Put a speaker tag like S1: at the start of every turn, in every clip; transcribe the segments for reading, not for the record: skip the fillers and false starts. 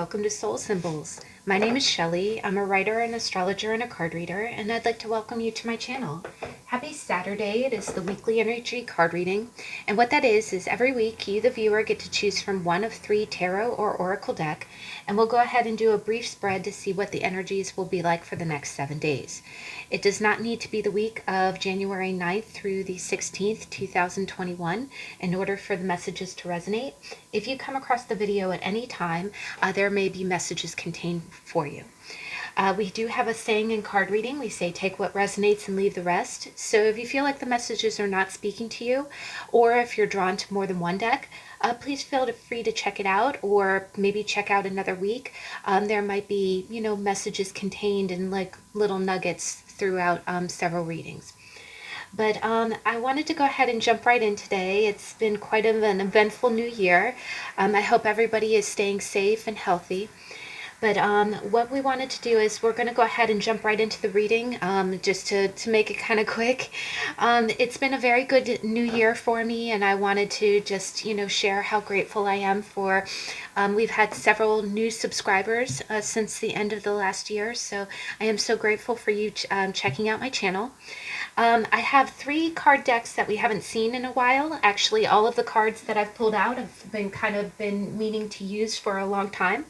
S1: welcome to Soul Symbols. My name is Shelly. I'm a writer, an astrologer, and a card reader, and I'd like to welcome you to my channel. Happy Saturday. It is the weekly energy card reading, and what that is every week you, the viewer, get to choose from one of 3 tarot or oracle deck, and we'll go ahead and do a brief spread to see what the energies will be like for the next 7 days. It does not need to be the week of January 9th through the 16th, 2021 in order for the messages to resonate. If you come across the video at any time, there may be messages contained for you. We do have a saying in card reading. We say take what resonates and leave the rest. So if you feel like the messages are not speaking to you, or if you're drawn to more than one deck, please feel free to check it out, or maybe check out another week. There might be, messages contained in like little nuggets throughout several readings. But I wanted to go ahead and jump right in today. It's been quite an eventful new year. I hope everybody is staying safe and healthy. But what we wanted to do is we're going to go ahead and jump right into the reading, just to make it kind of quick. It's been a very good new year for me, and I wanted to just, share how grateful I am for, we've had several new subscribers since the end of the last year, so I am so grateful for you checking out my channel. I have 3 card decks that we haven't seen in a while. Actually, all of the cards that I've pulled out have been meaning to use for a long time.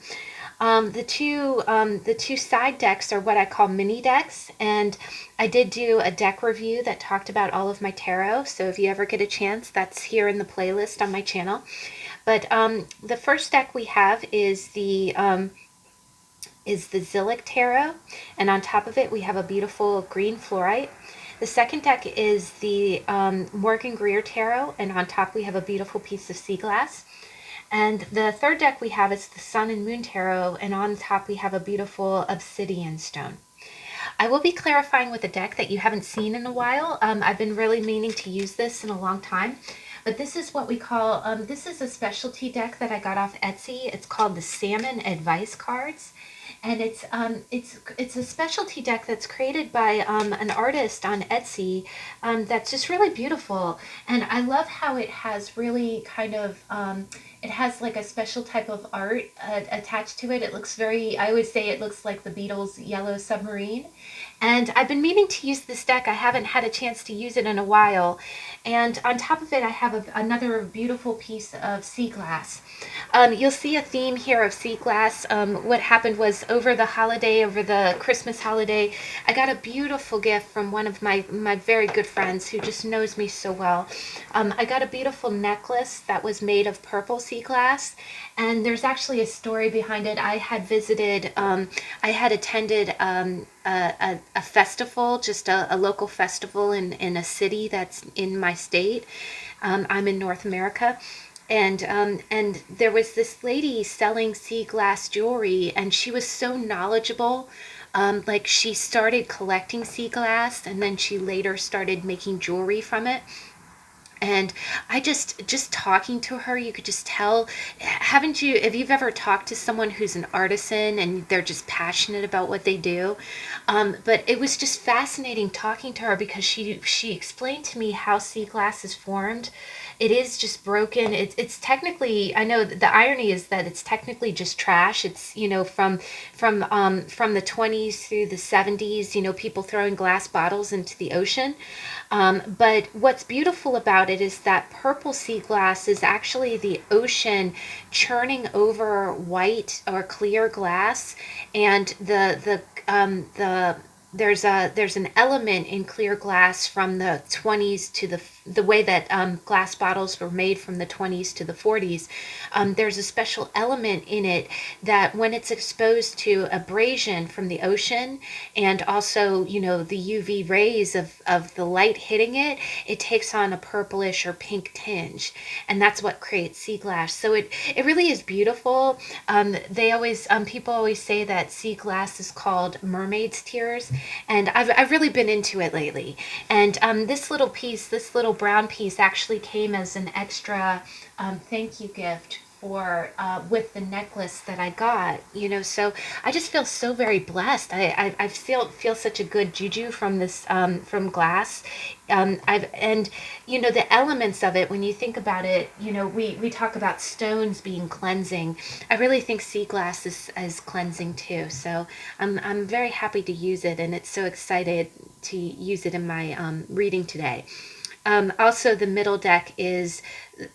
S1: The two side decks are what I call mini decks, and I did do a deck review that talked about all of my tarot, so if you ever get a chance, that's here in the playlist on my channel. But the first deck we have is the Zillich tarot, and on top of it we have a beautiful green fluorite. The second deck is the Greer tarot, and on top we have a beautiful piece of sea glass. And the third deck we have is the Sun and Moon Tarot, and on top we have a beautiful obsidian stone. I will be clarifying with a deck that you haven't seen in a while. I've been really meaning to use this in a long time. But this is what we call, this is a specialty deck that I got off Etsy. It's called the Salmon Advice Cards. And it's a specialty deck that's created by an artist on Etsy that's just really beautiful. And I love how it has really kind of, it has like a special type of art attached to it. It looks very, I would say it looks like the Beatles' Yellow Submarine. And I've been meaning to use this deck. I haven't had a chance to use it in a while. And on top of it, I have another beautiful piece of sea glass. You'll see a theme here of sea glass. What happened was over the Christmas holiday, I got a beautiful gift from one of my very good friends who just knows me so well. I got a beautiful necklace that was made of purple sea glass, and there's actually a story behind it. I had attended a festival, just a local festival in a city that's in my state. I'm in North America. And there was this lady selling sea glass jewelry, and she was so knowledgeable. Like she started collecting sea glass, and then she later started making jewelry from it. And I just talking to her, you could just tell, if you've ever talked to someone who's an artisan and they're just passionate about what they do, but it was just fascinating talking to her because she explained to me how sea glass is formed. It is just broken. It's technically, I know the irony is that it's technically just trash. It's, from the 20s through the 70s, people throwing glass bottles into the ocean. But what's beautiful about it is that purple sea glass is actually the ocean churning over white or clear glass, and there's an element in clear glass from the 20s to the way that glass bottles were made from the 20s to the 40s. There's a special element in it that when it's exposed to abrasion from the ocean, and also the UV rays of the light hitting it, it takes on a purplish or pink tinge, and that's what creates sea glass. So it really is beautiful. People always say that sea glass is called mermaid's tears, and I've really been into it lately. And this little brown piece actually came as an extra thank you gift for with the necklace that I got, you know. So I just feel so very blessed. I feel such a good juju from this from glass. And you know, the elements of it, when you think about it, you know, we talk about stones being cleansing. I really think sea glass is cleansing too. So I'm very happy to use it, and it's so excited to use it in my reading today. Also, the middle deck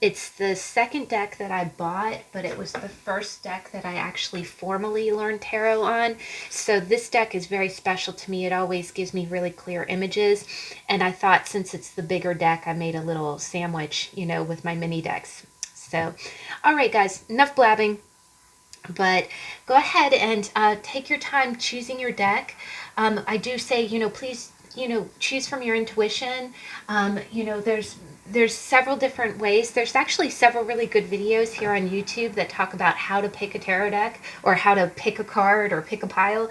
S1: it's the second deck that I bought, but it was the first deck that I actually formally learned tarot on. So this deck is very special to me. It always gives me really clear images. And I thought, since it's the bigger deck, I made a little sandwich, you know, with my mini decks. So, all right, guys, enough blabbing. But go ahead and take your time choosing your deck. I do say, you know, please, you know, choose from your intuition. You know, there's several different ways. There's actually several really good videos here on YouTube that talk about how to pick a tarot deck, or how to pick a card, or pick a pile.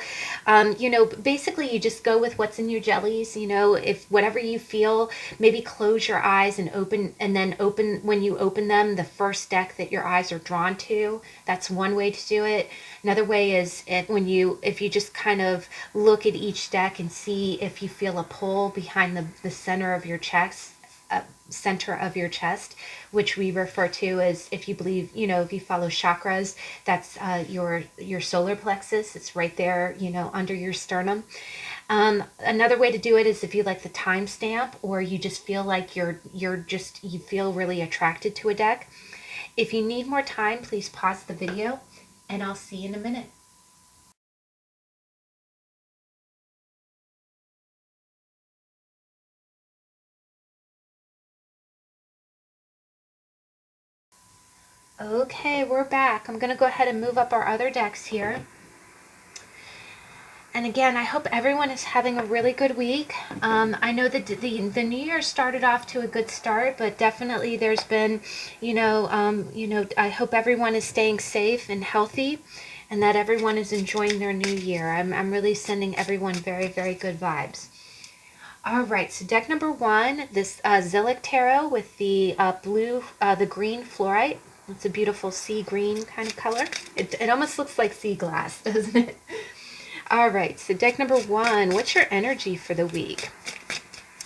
S1: You know, basically you just go with what's in your jellies. You know, if whatever you feel, maybe close your eyes and open, and then open, when you open them, the first deck that your eyes are drawn to. That's one way to do it. Another way is if you just kind of look at each deck and see if you feel a pull behind the center of your chest, which we refer to as, if you believe, you know, if you follow chakras, that's your solar plexus. It's right there, you know, under your sternum. Another way to do it is if you like the timestamp, or you just feel like you feel really attracted to a deck. If you need more time, please pause the video, and I'll see you in a minute. Okay, we're back. I'm going to go ahead and move up our other decks here. And again, I hope everyone is having a really good week. I know that the new year started off to a good start, but definitely there's been, you know, I hope everyone is staying safe and healthy, and that everyone is enjoying their new year. I'm really sending everyone very, very good vibes. All right, so deck number one, this Zillich tarot with the the green fluorite. It's a beautiful sea green kind of color. It almost looks like sea glass, doesn't it? All right, so deck number one, what's your energy for the week?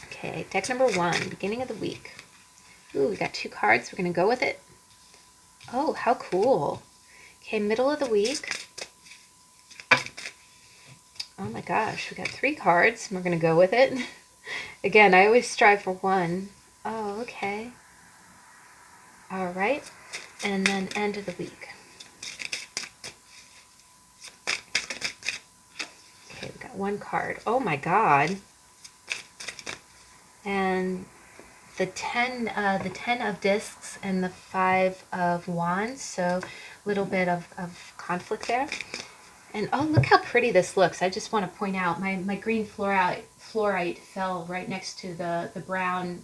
S1: Okay, deck number one, beginning of the week. Ooh, we got two cards. We're going to go with it. Oh, how cool. Okay, middle of the week. Oh my gosh, we got three cards. We're going to go with it. Again, I always strive for one. Oh, okay. All right, and then end of the week. Okay, we got one card. Oh my God. And the 10 of discs and the 5 of wands, so a little bit of conflict there. And oh, look how pretty this looks. I just want to point out my green fluorite fell right next to the brown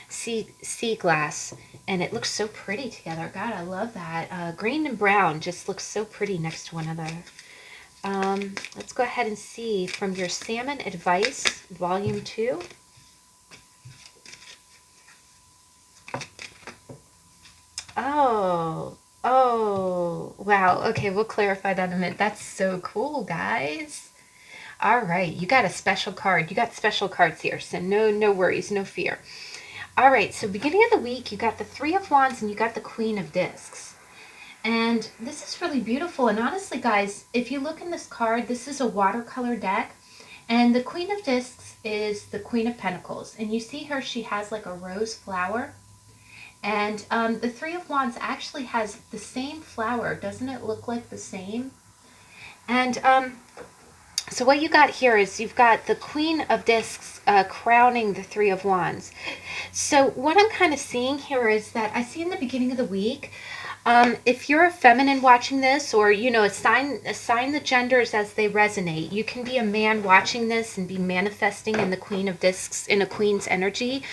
S1: sea glass, and it looks so pretty together. God, I love that. Green and brown just looks so pretty next to one another. Let's go ahead and see from your Salmon Advice, Volume 2. Oh, wow. Okay, we'll clarify that in a minute. That's so cool, guys. All right, you got a special card. You got special cards here, so no worries, no fear. All right, so beginning of the week, you got the 3 of Wands and you got the Queen of Discs. And this is really beautiful. And honestly, guys, if you look in this card, this is a watercolor deck. And the Queen of Discs is the Queen of Pentacles. And you see her, she has like a rose flower. And the 3 of Wands actually has the same flower. Doesn't it look like the same? And so what you got here is you've got the Queen of Discs crowning the 3 of Wands. So what I'm kind of seeing here is that I see in the beginning of the week, if you're a feminine watching this, or, you know, assign the genders as they resonate. You can be a man watching this and be manifesting in the Queen of Discs, in a queen's energy.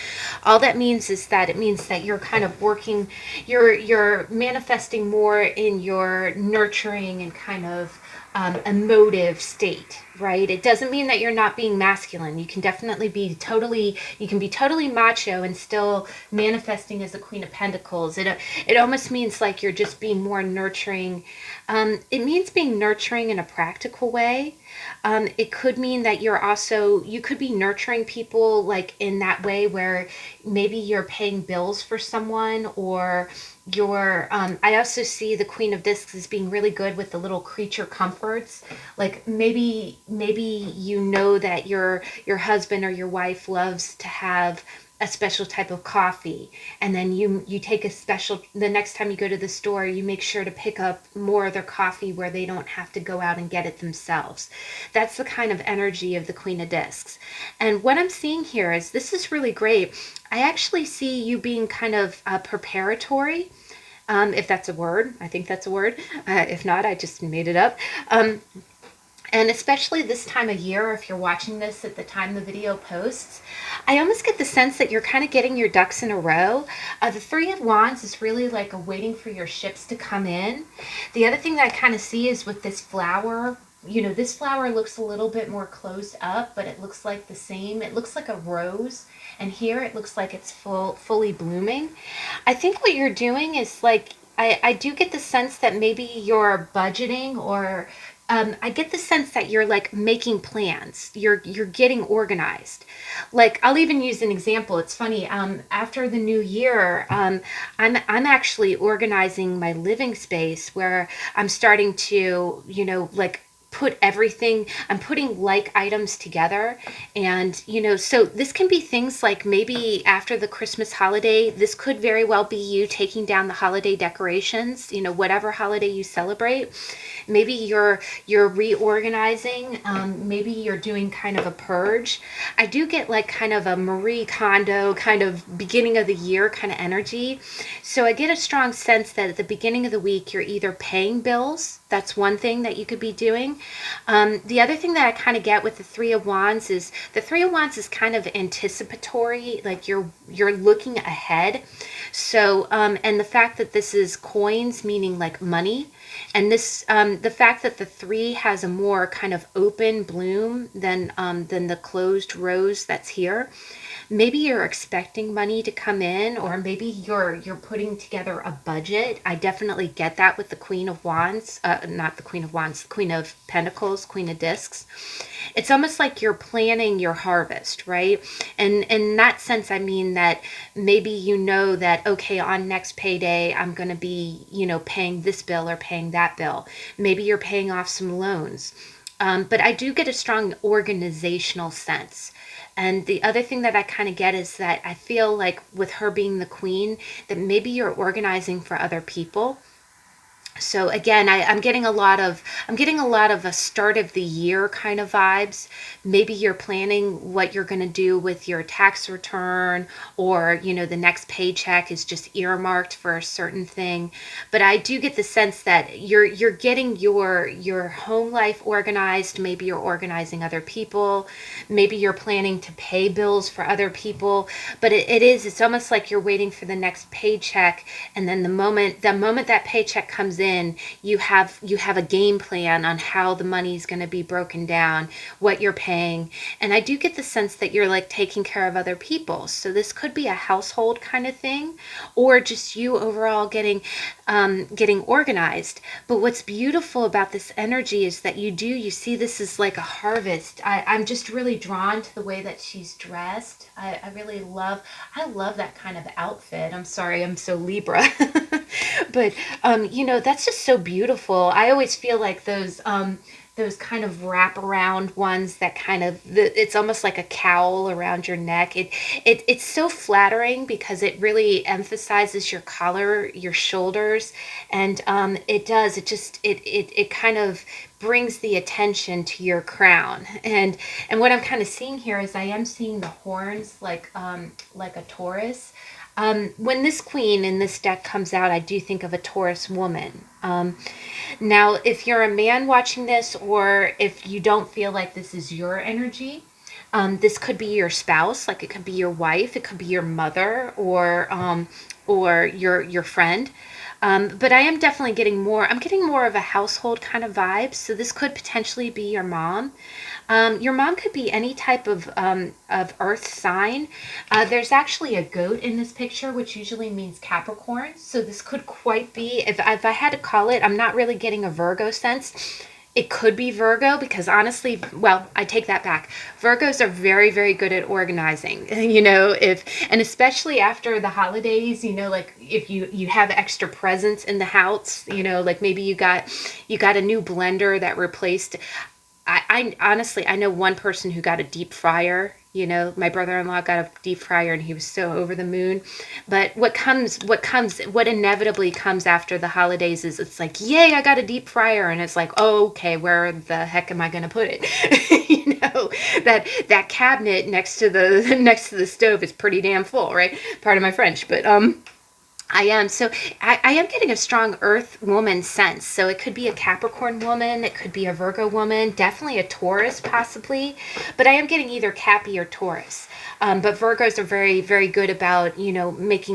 S1: All that means is that it means that you're kind of working, you're manifesting more in your nurturing and kind of emotive state. right? It doesn't mean that you're not being masculine. You can definitely be totally, you can be totally macho and still manifesting as the Queen of Pentacles. It almost means like you're just being more nurturing. It means being nurturing in a practical way. It could mean that you could be nurturing people like in that way where maybe you're paying bills for someone, or I also see the Queen of Discs as being really good with the little creature comforts. Like maybe you know that your husband or your wife loves to have a special type of coffee, and then you take a special, the next time you go to the store, you make sure to pick up more of their coffee where they don't have to go out and get it themselves. That's the kind of energy of the Queen of Discs. And what I'm seeing here is, this is really great. I actually see you being kind of preparatory, if that's a word. I think that's a word. If not, I just made it up. And especially this time of year, if you're watching this at the time the video posts, I almost get the sense that you're kind of getting your ducks in a row. The Three of Wands is really like a waiting for your ships to come in. The other thing that I kind of see is with this flower, this flower looks a little bit more closed up, but it looks like the same. It looks like a rose. And here it looks like it's fully blooming. I think what you're doing is like, I do get the sense that maybe you're budgeting, or I get the sense that you're like making plans. You're getting organized. Like, I'll even use an example. It's funny. After the new year, I'm actually organizing my living space, where I'm starting to, like put everything, I'm putting like items together. And so this can be things like, maybe after the Christmas holiday, this could very well be you taking down the holiday decorations, whatever holiday you celebrate. Maybe you're reorganizing. Maybe you're doing kind of a purge. I do get like kind of a Marie Kondo kind of beginning of the year kind of energy. So I get a strong sense that at the beginning of the week, you're either paying bills. That's one thing that you could be doing. The other thing that I kind of get with the Three of Wands is, the Three of Wands is kind of anticipatory, like you're looking ahead. So, and the fact that this is coins, meaning like money, and this, the fact that the three has a more kind of open bloom than the closed rose that's here. Maybe you're expecting money to come in, or maybe you're putting together a budget. I definitely get that with the Queen of Wands, not the Queen of Wands, the Queen of Pentacles, Queen of Discs. It's almost like you're planning your harvest, right? And in that sense, I mean that maybe that, okay, on next payday, I'm going to be, paying this bill or paying that bill. Maybe you're paying off some loans. But I do get a strong organizational sense. And the other thing that I kind of get is that I feel like with her being the queen, that maybe you're organizing for other people. So again, I'm getting a lot of a start of the year kind of vibes. Maybe you're planning what you're going to do with your tax return, or the next paycheck is just earmarked for a certain thing. But I do get the sense that you're getting your home life organized. Maybe you're organizing other people. Maybe you're planning to pay bills for other people. But it's almost like you're waiting for the next paycheck, and then the moment that paycheck comes in, you have a game plan on how the money is going to be broken down, what you're paying. And I do get the sense that you're like taking care of other people. So this could be a household kind of thing, or just you overall getting organized. But what's beautiful about this energy is that you see this is like a harvest. I'm just really drawn to the way that she's dressed. I really love that kind of outfit. I'm sorry, I'm so Libra. But that's just so beautiful. I always feel like those kind of wraparound ones that kind of, it's almost like a cowl around your neck. It's so flattering because it really emphasizes your collar, your shoulders, and it kind of brings the attention to your crown. And what I'm kind of seeing here is I am seeing the horns like a Taurus. When this queen in this deck comes out, I do think of a Taurus woman. Now, if you're a man watching this, or if you don't feel like this is your energy, this could be your spouse, like it could be your wife, it could be your mother, or your friend. But I am definitely getting more, I'm getting more of a household kind of vibe. So this could potentially be your mom. Your mom could be any type of earth sign. There's actually a goat in this picture, which usually means Capricorn. So this could quite be, if I had to call it, I'm not really getting a Virgo sense. It could be Virgo because honestly, well, I take that back. Virgos are very, very good at organizing. And especially after the holidays, like if you have extra presents in the house, like maybe you got a new blender that replaced. I honestly, I know one person who got a deep fryer. My brother-in-law got a deep fryer and he was so over the moon. But what inevitably comes after the holidays is it's like, yay, I got a deep fryer. And it's like, oh, okay, where the heck am I going to put it? That cabinet next to the stove is pretty damn full, right? Pardon my French, but I am. So I am getting a strong earth woman sense. So it could be a Capricorn woman. It could be a Virgo woman. Definitely a Taurus possibly. But I am getting either Cappy or Taurus. But Virgos are very, very good about,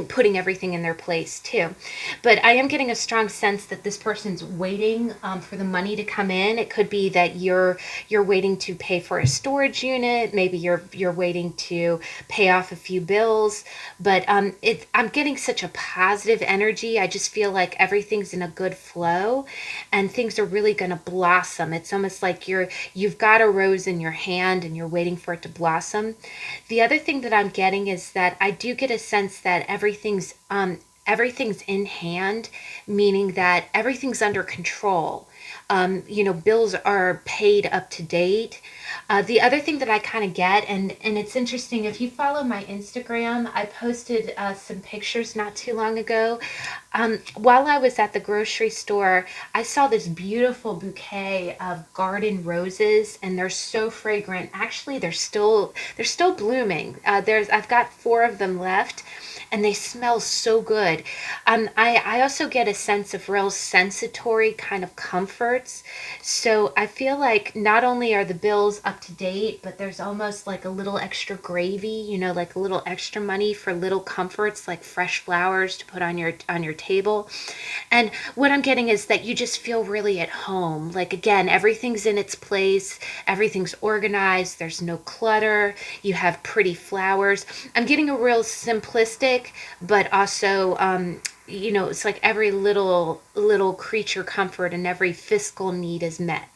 S1: putting everything in their place too. But I am getting a strong sense that this person's waiting for the money to come in. It could be that you're waiting to pay for a storage unit. Maybe you're waiting to pay off a few bills. But I'm getting such a positive energy. I just feel like everything's in a good flow and things are really going to blossom. It's almost like you've got a rose in your hand and you're waiting for it to blossom. The other thing that I'm getting is that I do get a sense that everything's in hand, meaning that everything's under control. Bills are paid up to date. The other thing that I kind of get, and it's interesting, if you follow my Instagram, I posted some pictures not too long ago. While I was at the grocery store, I saw this beautiful bouquet of garden roses, and they're so fragrant. Actually, they're still blooming. I've got 4 of them left and they smell so good. I also get a sense of real sensatory kind of comforts. So I feel like not only are the bills up to date, but there's almost like a little extra gravy, like a little extra money for little comforts like fresh flowers to put on your table. And what I'm getting is that you just feel really at home. Like again, everything's in its place, everything's organized, there's no clutter, you have pretty flowers. I'm getting a real simplistic, but also it's like every little creature comfort and every fiscal need is met.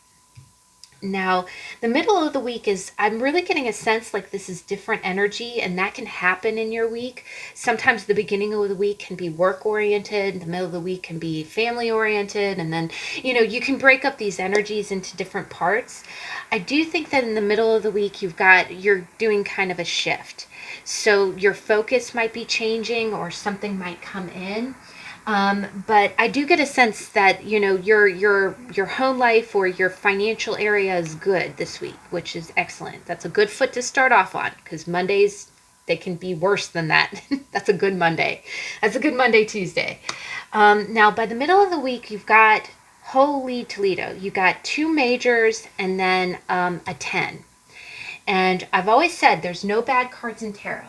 S1: Now, the middle of the week is, I'm really getting a sense like this is different energy, and that can happen in your week. Sometimes the beginning of the week can be work oriented, the middle of the week can be family oriented, and then, you can break up these energies into different parts. I do think that in the middle of the week, you're doing kind of a shift. So your focus might be changing or something might come in. But I do get a sense that your home life or your financial area is good this week, which is excellent. That's a good foot to start off on because Mondays they can be worse than that. That's a good Monday. That's a good Monday Tuesday. Now by the middle of the week you've got holy Toledo. You got 2 majors and then a 10. And I've always said there's no bad cards in tarot.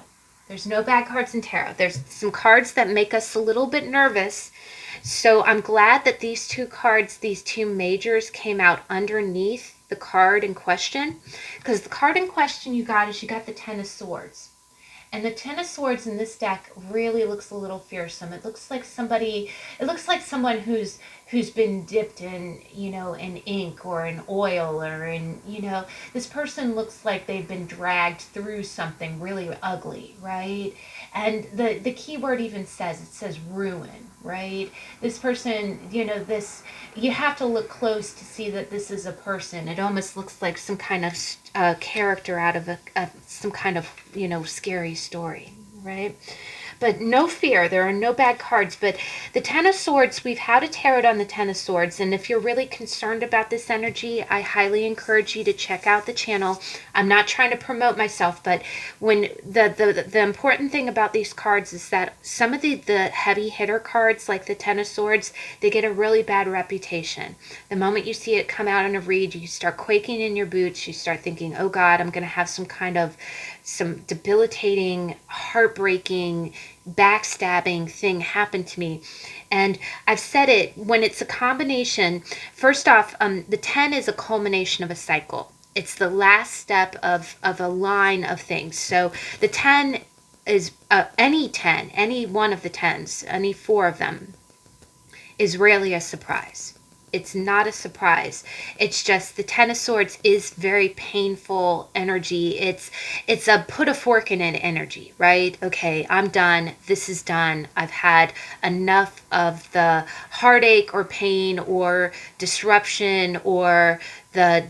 S1: There's no bad cards in tarot. There's some cards that make us a little bit nervous. So I'm glad that these 2 cards, these 2 majors came out underneath the card in question. Because the card in question you got the 10 of Swords. And the 10 of Swords in this deck really looks a little fearsome. It looks like someone who's been dipped in, in ink or in oil or in, this person looks like they've been dragged through something really ugly, right? And the key word even says ruin, right? This person, you have to look close to see that this is a person. It almost looks like some kind of character out of some kind of, scary story, right? But no fear, there are no bad cards. But the 10 of Swords, we've had a tarot on the 10 of Swords. And if you're really concerned about this energy, I highly encourage you to check out the channel. I'm not trying to promote myself, but when the important thing about these cards is that some of the heavy hitter cards, like the 10 of Swords, they get a really bad reputation. The moment you see it come out in a read, you start quaking in your boots. You start thinking, oh God, I'm going to have some kind of some debilitating, heartbreaking, backstabbing thing happened to me. And I've said it, when it's a combination, first off, the 10 is a culmination of a cycle. It's the last step of a line of things. So the 10 is any 10, any one of the 10s, any 4 of them is rarely a surprise. It's not a surprise. It's just the Ten of Swords is very painful energy. It's a put a fork in it energy, right? Okay, I'm done. This is done. I've had enough of the heartache or pain or disruption or the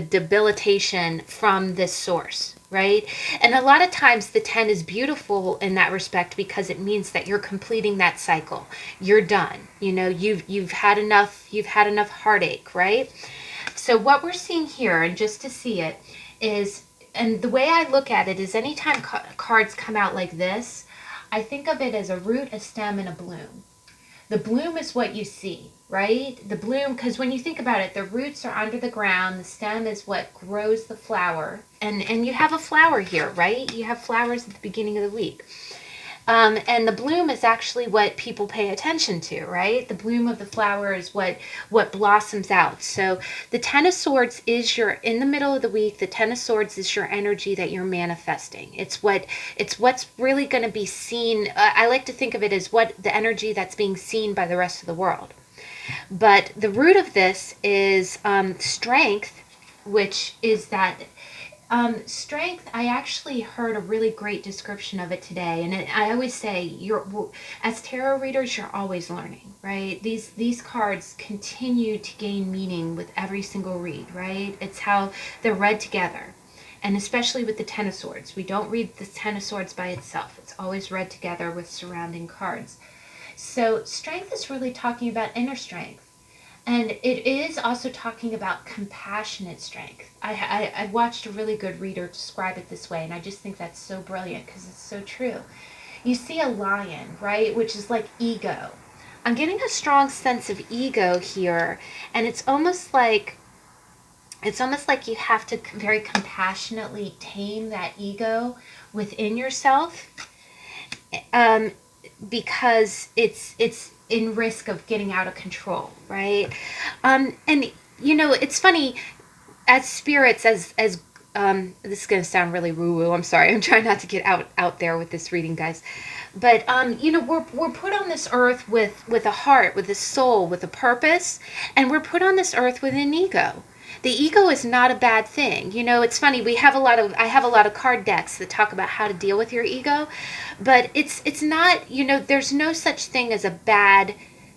S1: debilitation from this source, right? And a lot of times the 10 is beautiful in that respect because it means that you're completing that cycle. You're done. You know, you've had enough heartache, right? So what we're seeing here, and just to see it, is, and the way I look at it is anytime cards come out like this, I think of it as a root, a stem, and a bloom. The bloom is what you see, right? The bloom, because when you think about it, the roots are under the ground, the stem is what grows the flower, and you have a flower here, right? You have flowers at the beginning of the week. And the bloom is actually what people pay attention to, right? The bloom of the flower is what blossoms out. So the Ten of Swords is in the middle of the week, the Ten of Swords is your energy that you're manifesting. It's what's really going to be seen. I like to think of it as the energy that's being seen by the rest of the world. But the root of this is strength, which is that strength. I actually heard a really great description of it today, and I always say, as tarot readers, you're always learning, right? These cards continue to gain meaning with every single read, right? It's how they're read together, and especially with the Ten of Swords. We don't read the Ten of Swords by itself. It's always read together with surrounding cards. So strength is really talking about inner strength. And it is also talking about compassionate strength. I watched a really good reader describe it this way, and I just think that's so brilliant because it's so true. You see a lion, right, which is like ego. I'm getting a strong sense of ego here, and it's almost like you have to very compassionately tame that ego within yourself, because it's in risk of getting out of control, right? And you know, it's funny, as spirits, as this is going to sound really woo-woo. I'm sorry. I'm trying not to get out there with this reading, guys. But you know, we're put on this earth with a heart, with a soul, with a purpose, and we're put on this earth with an ego. The ego is not a bad thing. You know, it's funny. I have a lot of card decks that talk about how to deal with your ego, but it's not, you know, there's no such thing as a bad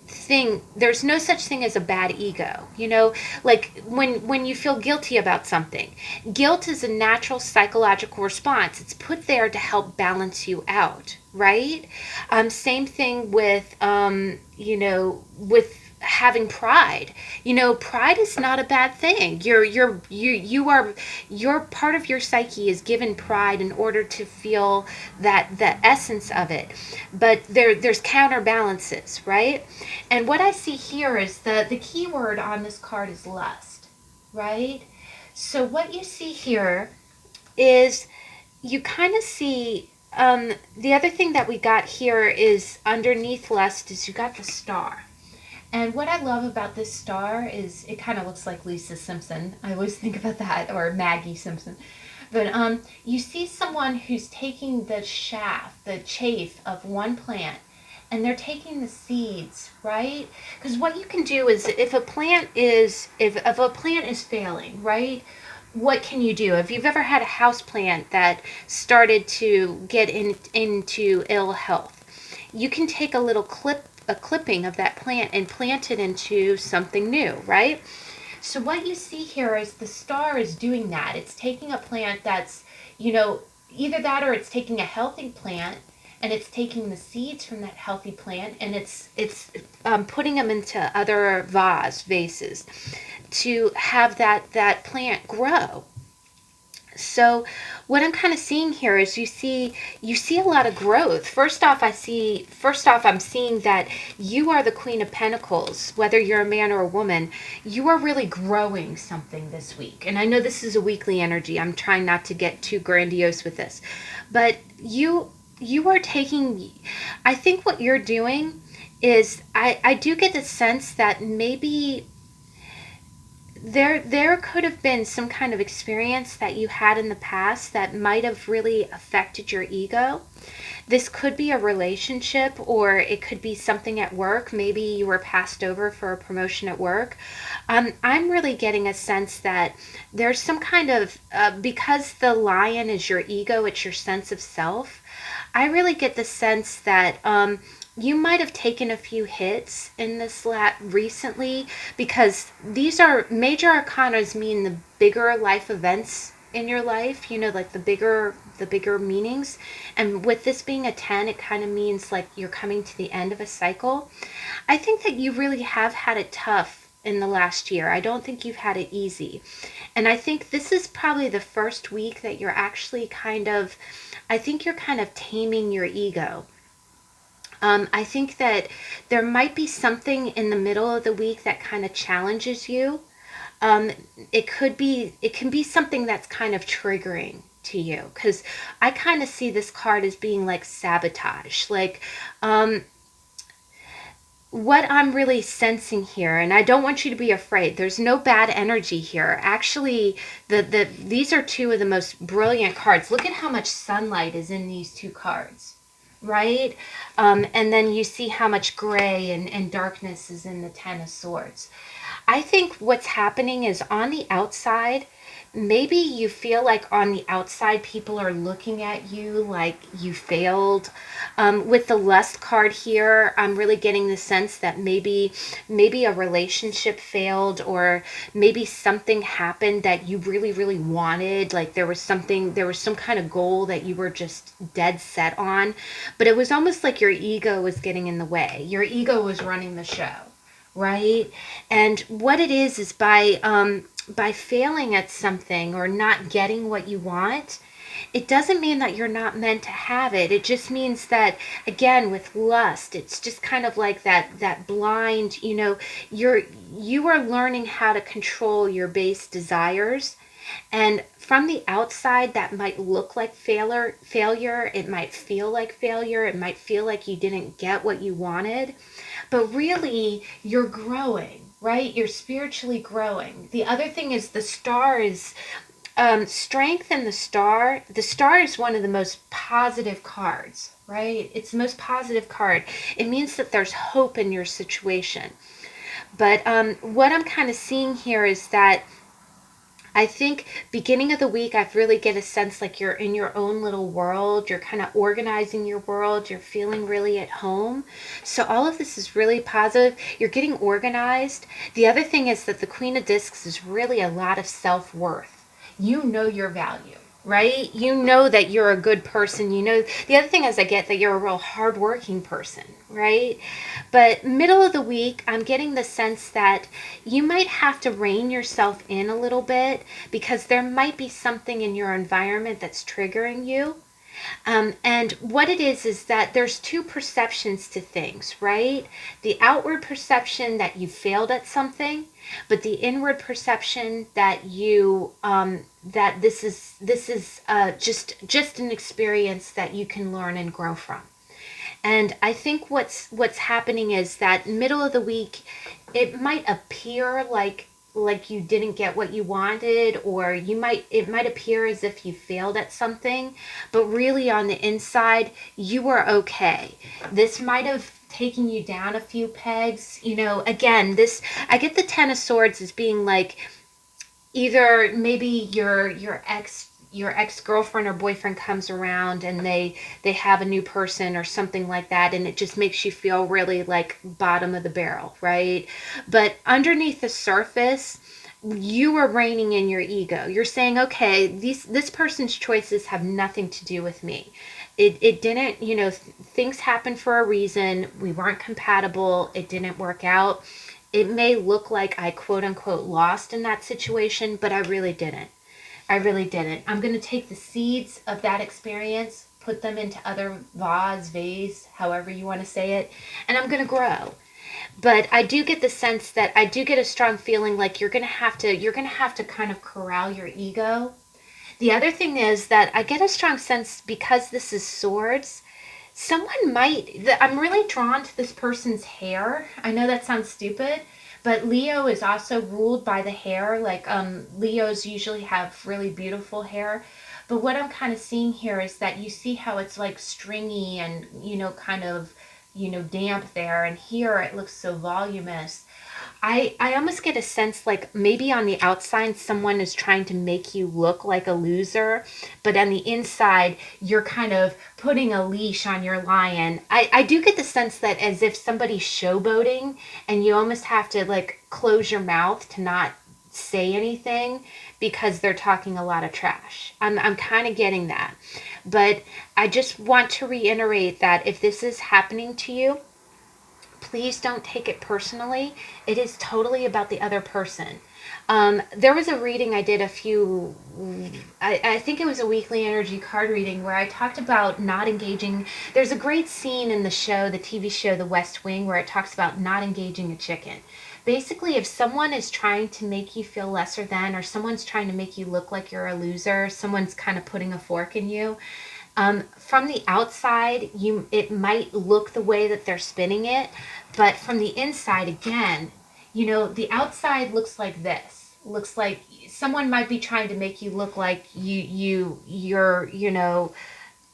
S1: thing. There's no such thing as a bad ego. You know, like when you feel guilty about something, guilt is a natural psychological response. It's put there to help balance you out, right? Same thing with you know, with having pride. You know, pride is not a bad thing. Your part of your psyche is given pride in order to feel that the essence of it. But there's counterbalances, right? And what I see here is the key word on this card is lust, right? So what you see here is you kind of see the other thing that we got here is underneath lust is you got the star. And what I love about this star is it kind of looks like Lisa Simpson. I always think about that, or Maggie Simpson. But you see someone who's taking the shaft, the chaff of one plant, and they're taking the seeds, right? Because what you can do is, if a plant is failing, right? What can you do? If you've ever had a house plant that started to get into ill health, you can take a clipping of that plant and plant it into something new, right? So what you see here is the star is doing that. It's taking a plant that's, you know, either that or it's taking a healthy plant and it's taking the seeds from that healthy plant and it's putting them into other vases to have that plant grow. So what I'm kind of seeing here is you see a lot of growth. First off I'm seeing that you are the Queen of Pentacles, whether you're a man or a woman. You are really growing something this week. And I know this is a weekly energy. I'm trying not to get too grandiose with this. But you are taking, I think what you're doing is I do get the sense that maybe there could have been some kind of experience that you had in the past that might have really affected your ego. This could be a relationship, or it could be something at work. Maybe you were passed over for a promotion at work. I'm really getting a sense that there's some kind of, because the lion is your ego, it's your sense of self. I really get the sense that you might have taken a few hits in this recently, because these are major arcanas, mean the bigger life events in your life, you know, like the bigger meanings. And with this being a 10, it kind of means like you're coming to the end of a cycle. I think that you really have had it tough in the last year. I don't think you've had it easy. And I think this is probably the first week that you're actually kind of, I think you're kind of taming your ego. I think that there might be something in the middle of the week that kind of challenges you. Um, it can be something that's kind of triggering to you, because I kind of see this card as being like sabotage. Like, what I'm really sensing here, and I don't want you to be afraid. There's no bad energy here. Actually, these are two of the most brilliant cards. Look at how much sunlight is in these two cards, right? And then you see how much gray and darkness is in the Ten of Swords. I think what's happening is on the outside, maybe you feel like on the outside people are looking at you like you failed. With the Lust card here, I'm really getting the sense that maybe a relationship failed, or maybe something happened that you really wanted. Like there was some kind of goal that you were just dead set on, but it was almost like your ego was getting in the way. Your ego was running the show, right? And what it is by failing at something or not getting what you want, it doesn't mean that you're not meant to have it. It just means that, again, with lust, it's just kind of like that blind, you know, you are learning how to control your base desires. And from the outside, that might look like failure. It might feel like failure. It might feel like you didn't get what you wanted. But really, you're growing, right? You're spiritually growing. The other thing is the star is strength, and the star. The star is one of the most positive cards, right? It's the most positive card. It means that there's hope in your situation. But what I'm kind of seeing here is that I think beginning of the week, I really get a sense like you're in your own little world. You're kind of organizing your world. You're feeling really at home. So all of this is really positive. You're getting organized. The other thing is that the Queen of Discs is really a lot of self-worth. You know your value, right? You know that you're a good person. You know, the other thing is I get that you're a real hardworking person, right? But middle of the week, I'm getting the sense that you might have to rein yourself in a little bit, because there might be something in your environment that's triggering you. And what it is that there's two perceptions to things, right? The outward perception that you failed at something, but the inward perception that that this is just an experience that you can learn and grow from. And I think what's happening is that middle of the week, it might appear like you didn't get what you wanted, or it might appear as if you failed at something, but really on the inside you were okay. This might have taken you down a few pegs. You know, again, this, I get the Ten of Swords as being like either maybe your ex-girlfriend or boyfriend comes around and they have a new person or something like that, and it just makes you feel really like bottom of the barrel, right? But underneath the surface, you are reining in your ego. You're saying, okay, this person's choices have nothing to do with me. It didn't, you know, things happen for a reason. We weren't compatible. It didn't work out. It may look like I quote unquote lost in that situation, but I really didn't. I really didn't. I'm going to take the seeds of that experience, put them into other vase, however you want to say it, and I'm going to grow. But I do get the sense that I do get a strong feeling like you're going to have to kind of corral your ego. The other thing is that I get a strong sense, because this is swords, I'm really drawn to this person's hair. I know that sounds stupid, but Leo is also ruled by the hair. Like, Leos usually have really beautiful hair. But what I'm kind of seeing here is that you see how it's like stringy and, kind of, damp there. And here it looks so voluminous. I almost get a sense like maybe on the outside someone is trying to make you look like a loser, but on the inside you're kind of putting a leash on your lion. I do get the sense that as if somebody's showboating and you almost have to like close your mouth to not say anything because they're talking a lot of trash. I'm kind of getting that. But I just want to reiterate that if this is happening to you, please don't take it personally. It is totally about the other person. There was a reading I did I think it was a weekly energy card reading where I talked about not engaging. There's a great scene in the show, the TV show, The West Wing, where it talks about not engaging a chicken. Basically, if someone is trying to make you feel lesser than, or someone's trying to make you look like you're a loser, someone's kind of putting a fork in you, from the outside, it might look the way that they're spinning it, but from the inside, again, the outside looks like this. Looks like someone might be trying to make you look like you're,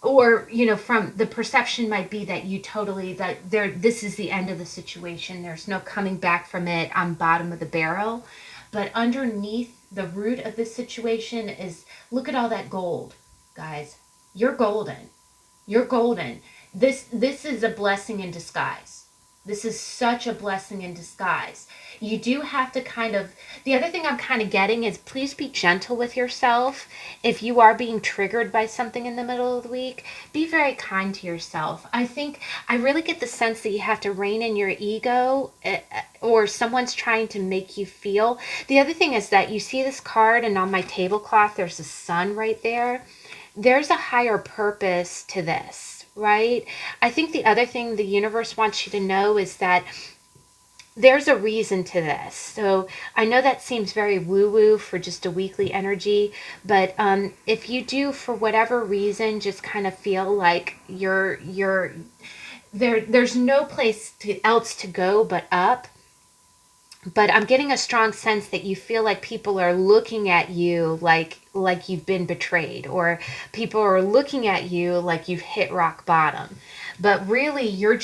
S1: or from the perception might be that you totally that there this is the end of the situation. There's no coming back from it. I'm bottom of the barrel, but underneath the root of this situation is look at all that gold, guys. You're golden. You're golden. This is a blessing in disguise. This is such a blessing in disguise. You do have to kind of, the other thing I'm kind of getting is please be gentle with yourself. If you are being triggered by something in the middle of the week, be very kind to yourself. I really get the sense that you have to rein in your ego, or someone's trying to make you feel. The other thing is that you see this card, and on my tablecloth, there's a sun right there. There's a higher purpose to this, right? I think the other thing the universe wants you to know is that there's a reason to this. So I know that seems very woo-woo for just a weekly energy, but if you do, for whatever reason, just kind of feel like there's no place else to go but up. But I'm getting a strong sense that you feel like people are looking at you like you've been betrayed, or people are looking at you like you've hit rock bottom. But really, you're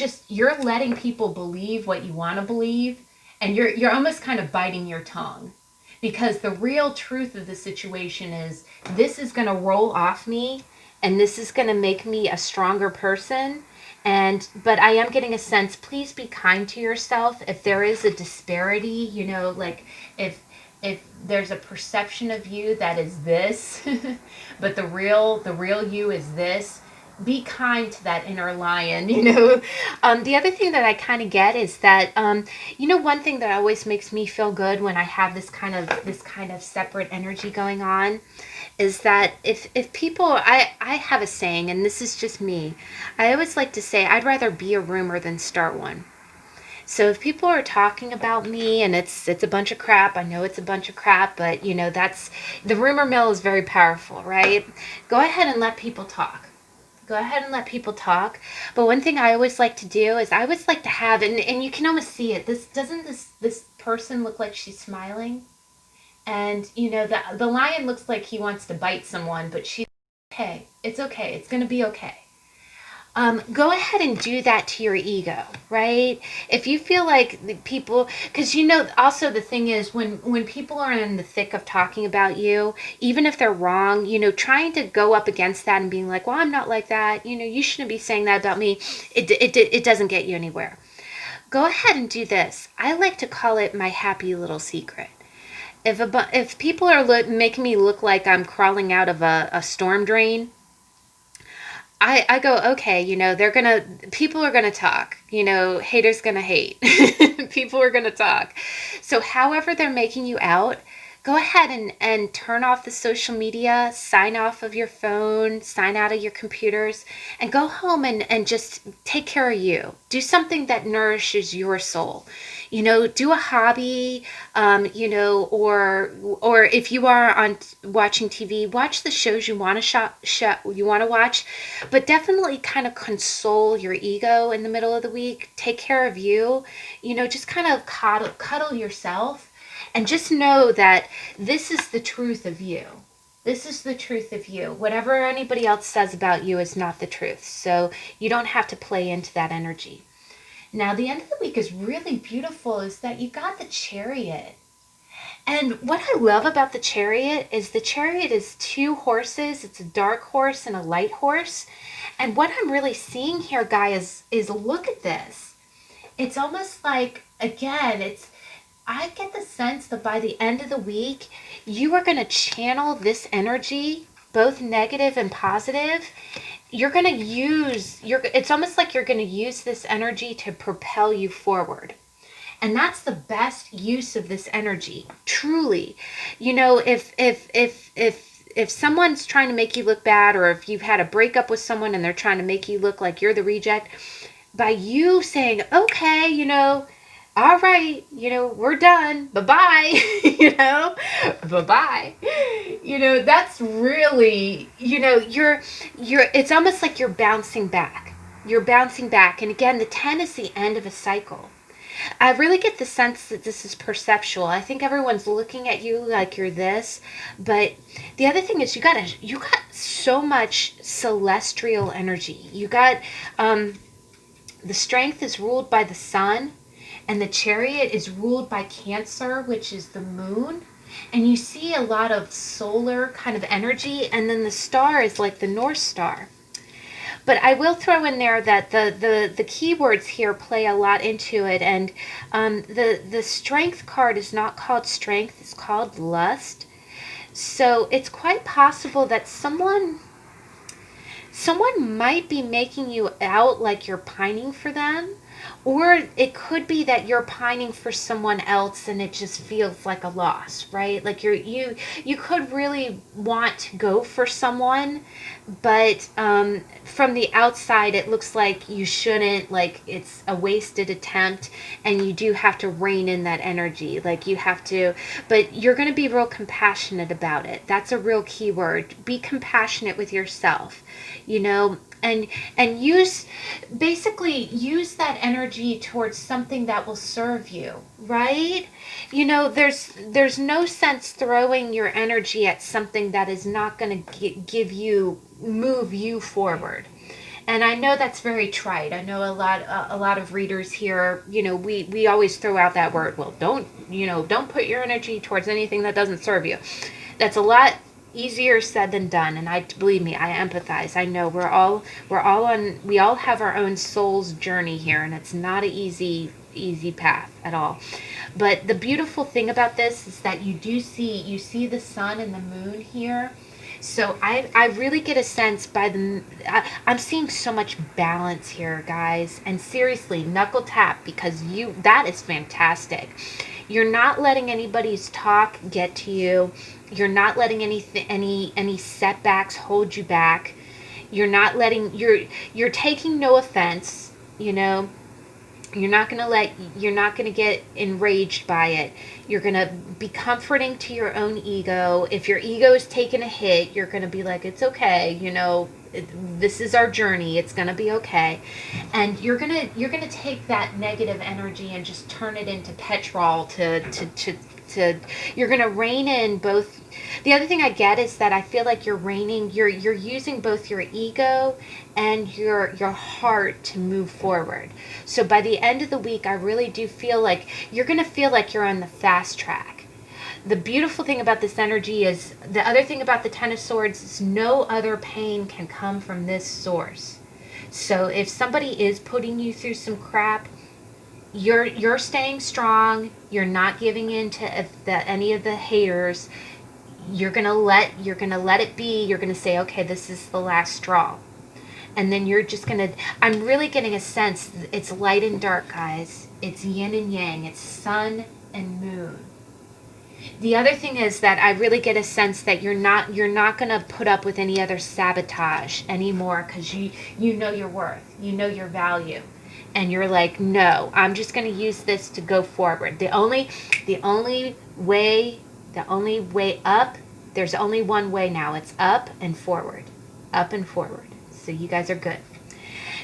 S1: letting people believe what you want to believe, and you're almost kind of biting your tongue, because the real truth of the situation is this is going to roll off me, and this is going to make me a stronger person. But I am getting a sense, please be kind to yourself. If there is a disparity, like if there's a perception of you that is this, but the real you is this, be kind to that inner lion. The other thing that I kind of get is that one thing that always makes me feel good when I have this kind of separate energy going on is that if people, I have a saying, and this is just me. I always like to say I'd rather be a rumor than start one. So if people are talking about me and it's a bunch of crap, I know it's a bunch of crap, but that's, the rumor mill is very powerful, right? Go ahead and let people talk. Go ahead and let people talk. But one thing I always like to do is I always like to have, and you can almost see it. This person look like she's smiling? And the lion looks like he wants to bite someone, but she's okay. It's okay. It's going to be okay. Go ahead and do that to your ego, right? If you feel like the people, because also the thing is when people are in the thick of talking about you, even if they're wrong, trying to go up against that and being like, well, I'm not like that, you shouldn't be saying that about me. It doesn't get you anywhere. Go ahead and do this. I like to call it my happy little secret. If people are making me look like I'm crawling out of a storm drain, I go, okay, people are gonna talk, haters gonna hate. People are gonna talk. So however they're making you out, go ahead and turn off the social media, sign off of your phone, sign out of your computers, and go home and just take care of you. Do something that nourishes your soul. You know, do a hobby, you know, or if you are on watching TV, watch the shows you want to you want to watch, but definitely kind of console your ego in the middle of the week. Take care of you, you know, just kind of cuddle yourself. And just know that this is the truth of you. This is the truth of you. Whatever anybody else says about you is not the truth. So you don't have to play into that energy. Now, the end of the week is really beautiful, is that you got the Chariot. And what I love about the Chariot is 2 horses. It's a dark horse and a light horse. And what I'm really seeing here, guys, is look at this. It's almost like, again, I get the sense that by the end of the week, you are going to channel this energy, both negative and positive. You're going to it's almost like you're going to use this energy to propel you forward. And that's the best use of this energy, truly. You know, if someone's trying to make you look bad, or if you've had a breakup with someone and they're trying to make you look like you're the reject, by you saying, okay, you know, all right, you know, we're done. Bye-bye. You know, bye-bye. You know, that's really, you know, it's almost like you're bouncing back. You're bouncing back. And again, the 10 is the end of a cycle. I really get the sense that this is perceptual. I think everyone's looking at you like you're this, but the other thing is you got so much celestial energy. You got the strength is ruled by the sun, and the Chariot is ruled by Cancer, which is the moon. And you see a lot of solar kind of energy, and then the star is like the North Star. But I will throw in there that the keywords here play a lot into it, and the strength card is not called strength, it's called lust. So it's quite possible that someone might be making you out like you're pining for them, or it could be that you're pining for someone else and it just feels like a loss, right? Like you could really want to go for someone, but from the outside it looks like you shouldn't, like it's a wasted attempt, and you do have to rein in that energy. Like you have to, but you're going to be real compassionate about it. That's a real key word. Be compassionate with yourself, you know, and use that energy towards something that will serve you, right? You know, there's no sense throwing your energy at something that is not going to move you forward. And I know that's very trite. I know a lot of readers here, you know, we always throw out that word, well, don't put your energy towards anything that doesn't serve you. That's a lot easier said than done, and believe me, I empathize. I know we all have our own soul's journey here, and it's not an easy path at all. But the beautiful thing about this is that you see the sun and the moon here. So I really get a sense I'm seeing so much balance here, guys. And seriously, knuckle tap, because that is fantastic. You're not letting anybody's talk get to you. You're not letting any setbacks hold you back. You're taking no offense, you know. You're not going to get enraged by it. You're going to be comforting to your own ego. If your ego is taking a hit, you're going to be like, it's okay, you know, this is our journey. It's going to be okay. And you're going to take that negative energy and just turn it into petrol you're going to rein in both. The other thing I get is that I feel like you're using both your ego and your heart to move forward. So by the end of the week, I really do feel like you're going to feel like you're on the fast track. The beautiful thing about this energy is, the other thing about the Ten of Swords is no other pain can come from this source. So if somebody is putting you through some crap, you're staying strong. You're not giving in to any of the haters. You're gonna let it be. You're gonna say, okay, this is the last straw. And then you're just gonna, I'm really getting a sense, it's light and dark, guys. It's yin and yang. It's sun and moon. The other thing is that I really get a sense that you're not going to put up with any other sabotage anymore, because you know your worth, you know your value, and you're like, no, I'm just going to use this to go forward. The only way up, there's only one way now. It's up and forward, up and forward. So you guys are good.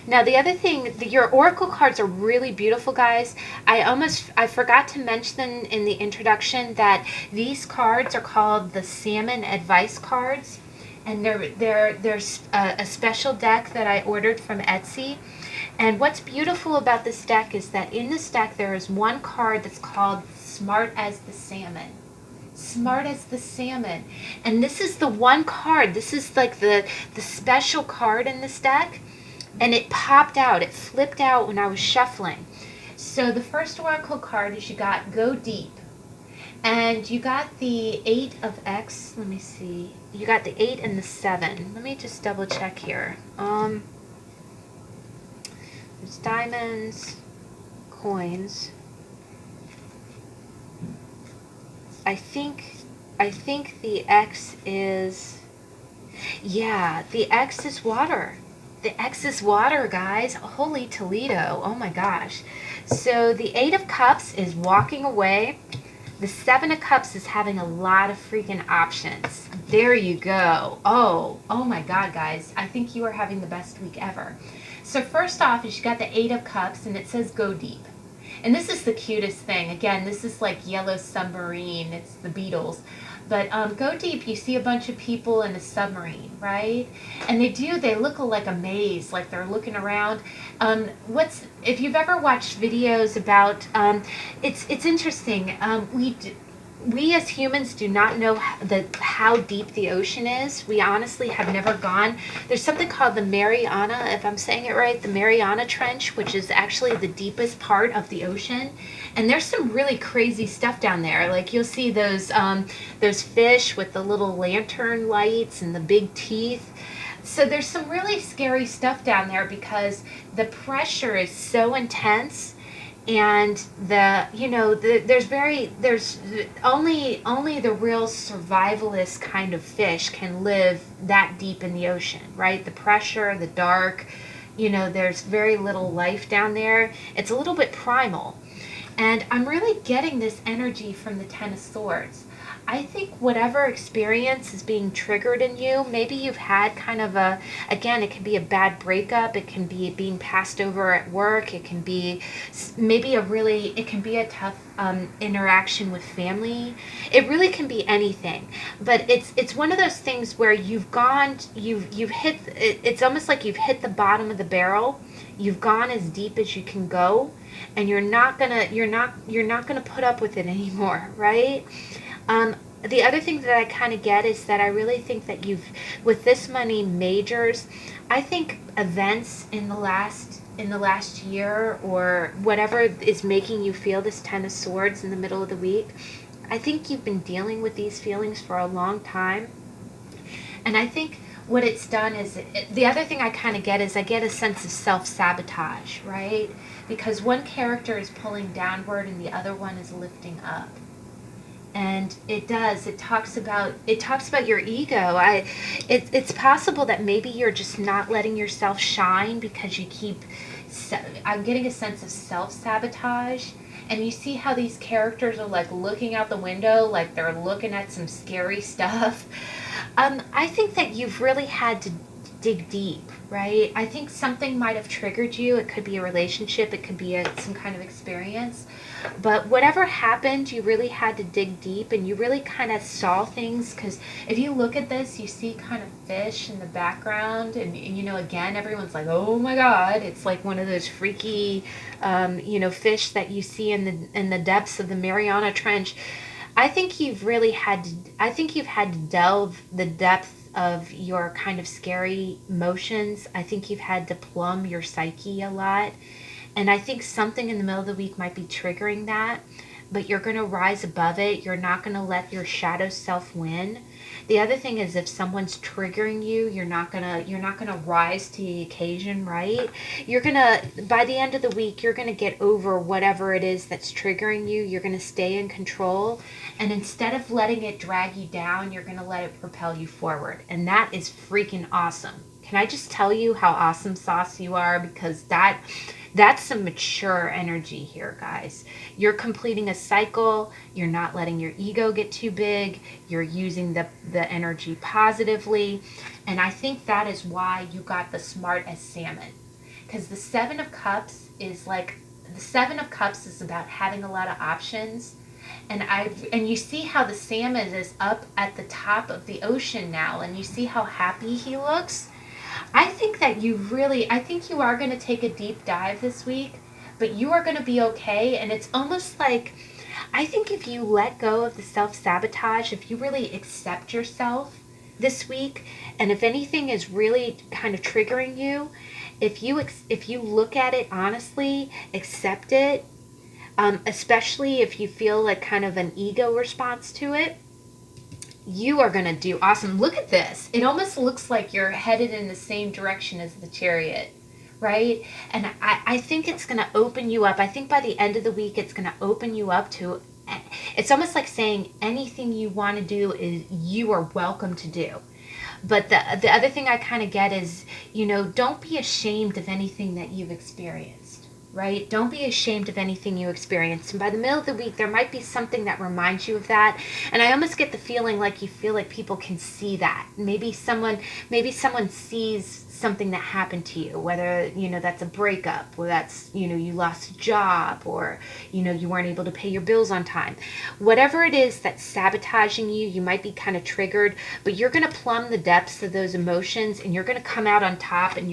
S1: Now, the other thing, your oracle cards are really beautiful, guys. I forgot to mention in the introduction that these cards are called the Salmon Advice cards, and there's a special deck that I ordered from Etsy. And what's beautiful about this deck is that in this deck there is one card that's called Smart as the Salmon. Smart as the Salmon. And this is the one card, this is like the special card in this deck. And it popped out, it flipped out when I was shuffling. So the first oracle card is you got Go Deep. And you got the 8 of X. Let me see. You got the 8 and the 7. Let me just double check here. There's diamonds, coins. I think the X is, yeah, the X is water. The X is water, guys. Holy Toledo. Oh my gosh. So the 8 of Cups is walking away. The 7 of Cups is having a lot of freaking options. There you go. Oh my God, guys. I think you are having the best week ever. So first off is you got the 8 of Cups, and it says Go Deep. And this is the cutest thing. Again, this is like Yellow Submarine. It's the Beatles. But Go Deep, you see a bunch of people in a submarine, right? And they look like a maze, like they're looking around. If you've ever watched videos about, it's interesting. We as humans do not know how deep the ocean is. We honestly have never gone. There's something called the Mariana, if I'm saying it right, the Mariana Trench, which is actually the deepest part of the ocean. And there's some really crazy stuff down there. Like you'll see those fish with the little lantern lights and the big teeth. So there's some really scary stuff down there because the pressure is so intense. And there's only the real survivalist kind of fish can live that deep in the ocean, right? The pressure, the dark, there's very little life down there. It's a little bit primal. And I'm really getting this energy from the Ten of Swords. I think whatever experience is being triggered in you, maybe you've had kind of again, it can be a bad breakup, it can be being passed over at work, it can be it can be a tough interaction with family. It really can be anything. But it's one of those things where you've hit, it's almost like you've hit the bottom of the barrel. You've gone as deep as you can go, and you're not gonna put up with it anymore, right? The other thing that I kind of get is that I really think that with this money majors, I think events in the last year or whatever is making you feel this Ten of Swords in the middle of the week, I think you've been dealing with these feelings for a long time. And I think what it's done is, the other thing I kind of get is I get a sense of self-sabotage, right? Because one character is pulling downward and the other one is lifting up. And it talks about your ego. It's possible that maybe you're just not letting yourself shine because I'm getting a sense of self-sabotage. And you see how these characters are like looking out the window, like they're looking at some scary stuff. I think that you've really had to dig deep, right? I think something might have triggered you. It could be a relationship, it could be some kind of experience. But whatever happened, you really had to dig deep, and you really kind of saw things, because if you look at this, you see kind of fish in the background, and again, everyone's like, oh my God, it's like one of those freaky, fish that you see in the depths of the Mariana Trench. I think you've had to delve the depth of your kind of scary emotions. I think you've had to plumb your psyche a lot. And I think something in the middle of the week might be triggering that. but you're going to rise above it. You're not going to let your shadow self win. The other thing is, if someone's triggering you, you're not going to rise to the occasion, right? You're going to, by the end of the week, you're going to get over whatever it is that's triggering you. You're going to stay in control, and instead of letting it drag you down, you're going to let it propel you forward. And that is freaking awesome. Can I just tell you how awesome sauce you are? Because that's some mature energy here, guys. You're completing a cycle. You're not letting your ego get too big. You're using the energy positively. And I think that is why you got the smart as Salmon. Because the Seven of Cups is about having a lot of options. And you see how the Salmon is up at the top of the ocean now, and you see how happy he looks. I think you are going to take a deep dive this week, but you are going to be okay. And it's almost like, I think if you let go of the self-sabotage, if you really accept yourself this week, and if anything is really kind of triggering you, if you look at it honestly, accept it, especially if you feel like kind of an ego response to it, you are going to do awesome. Look at this. It almost looks like you're headed in the same direction as the Chariot, right? And I think it's going to open you up. I think by the end of the week, it's going to open you up to, it's almost like saying anything you want to do is you are welcome to do. But the other thing I kind of get is, don't be ashamed of anything that you've experienced. Right? Don't be ashamed of anything you experience. And by the middle of the week, there might be something that reminds you of that. And I almost get the feeling like you feel like people can see that. Maybe someone sees something that happened to you, whether, that's a breakup, or that's, you lost a job, or, you weren't able to pay your bills on time. Whatever it is that's sabotaging you, you might be kind of triggered, but you're going to plumb the depths of those emotions, and you're going to come out on top. And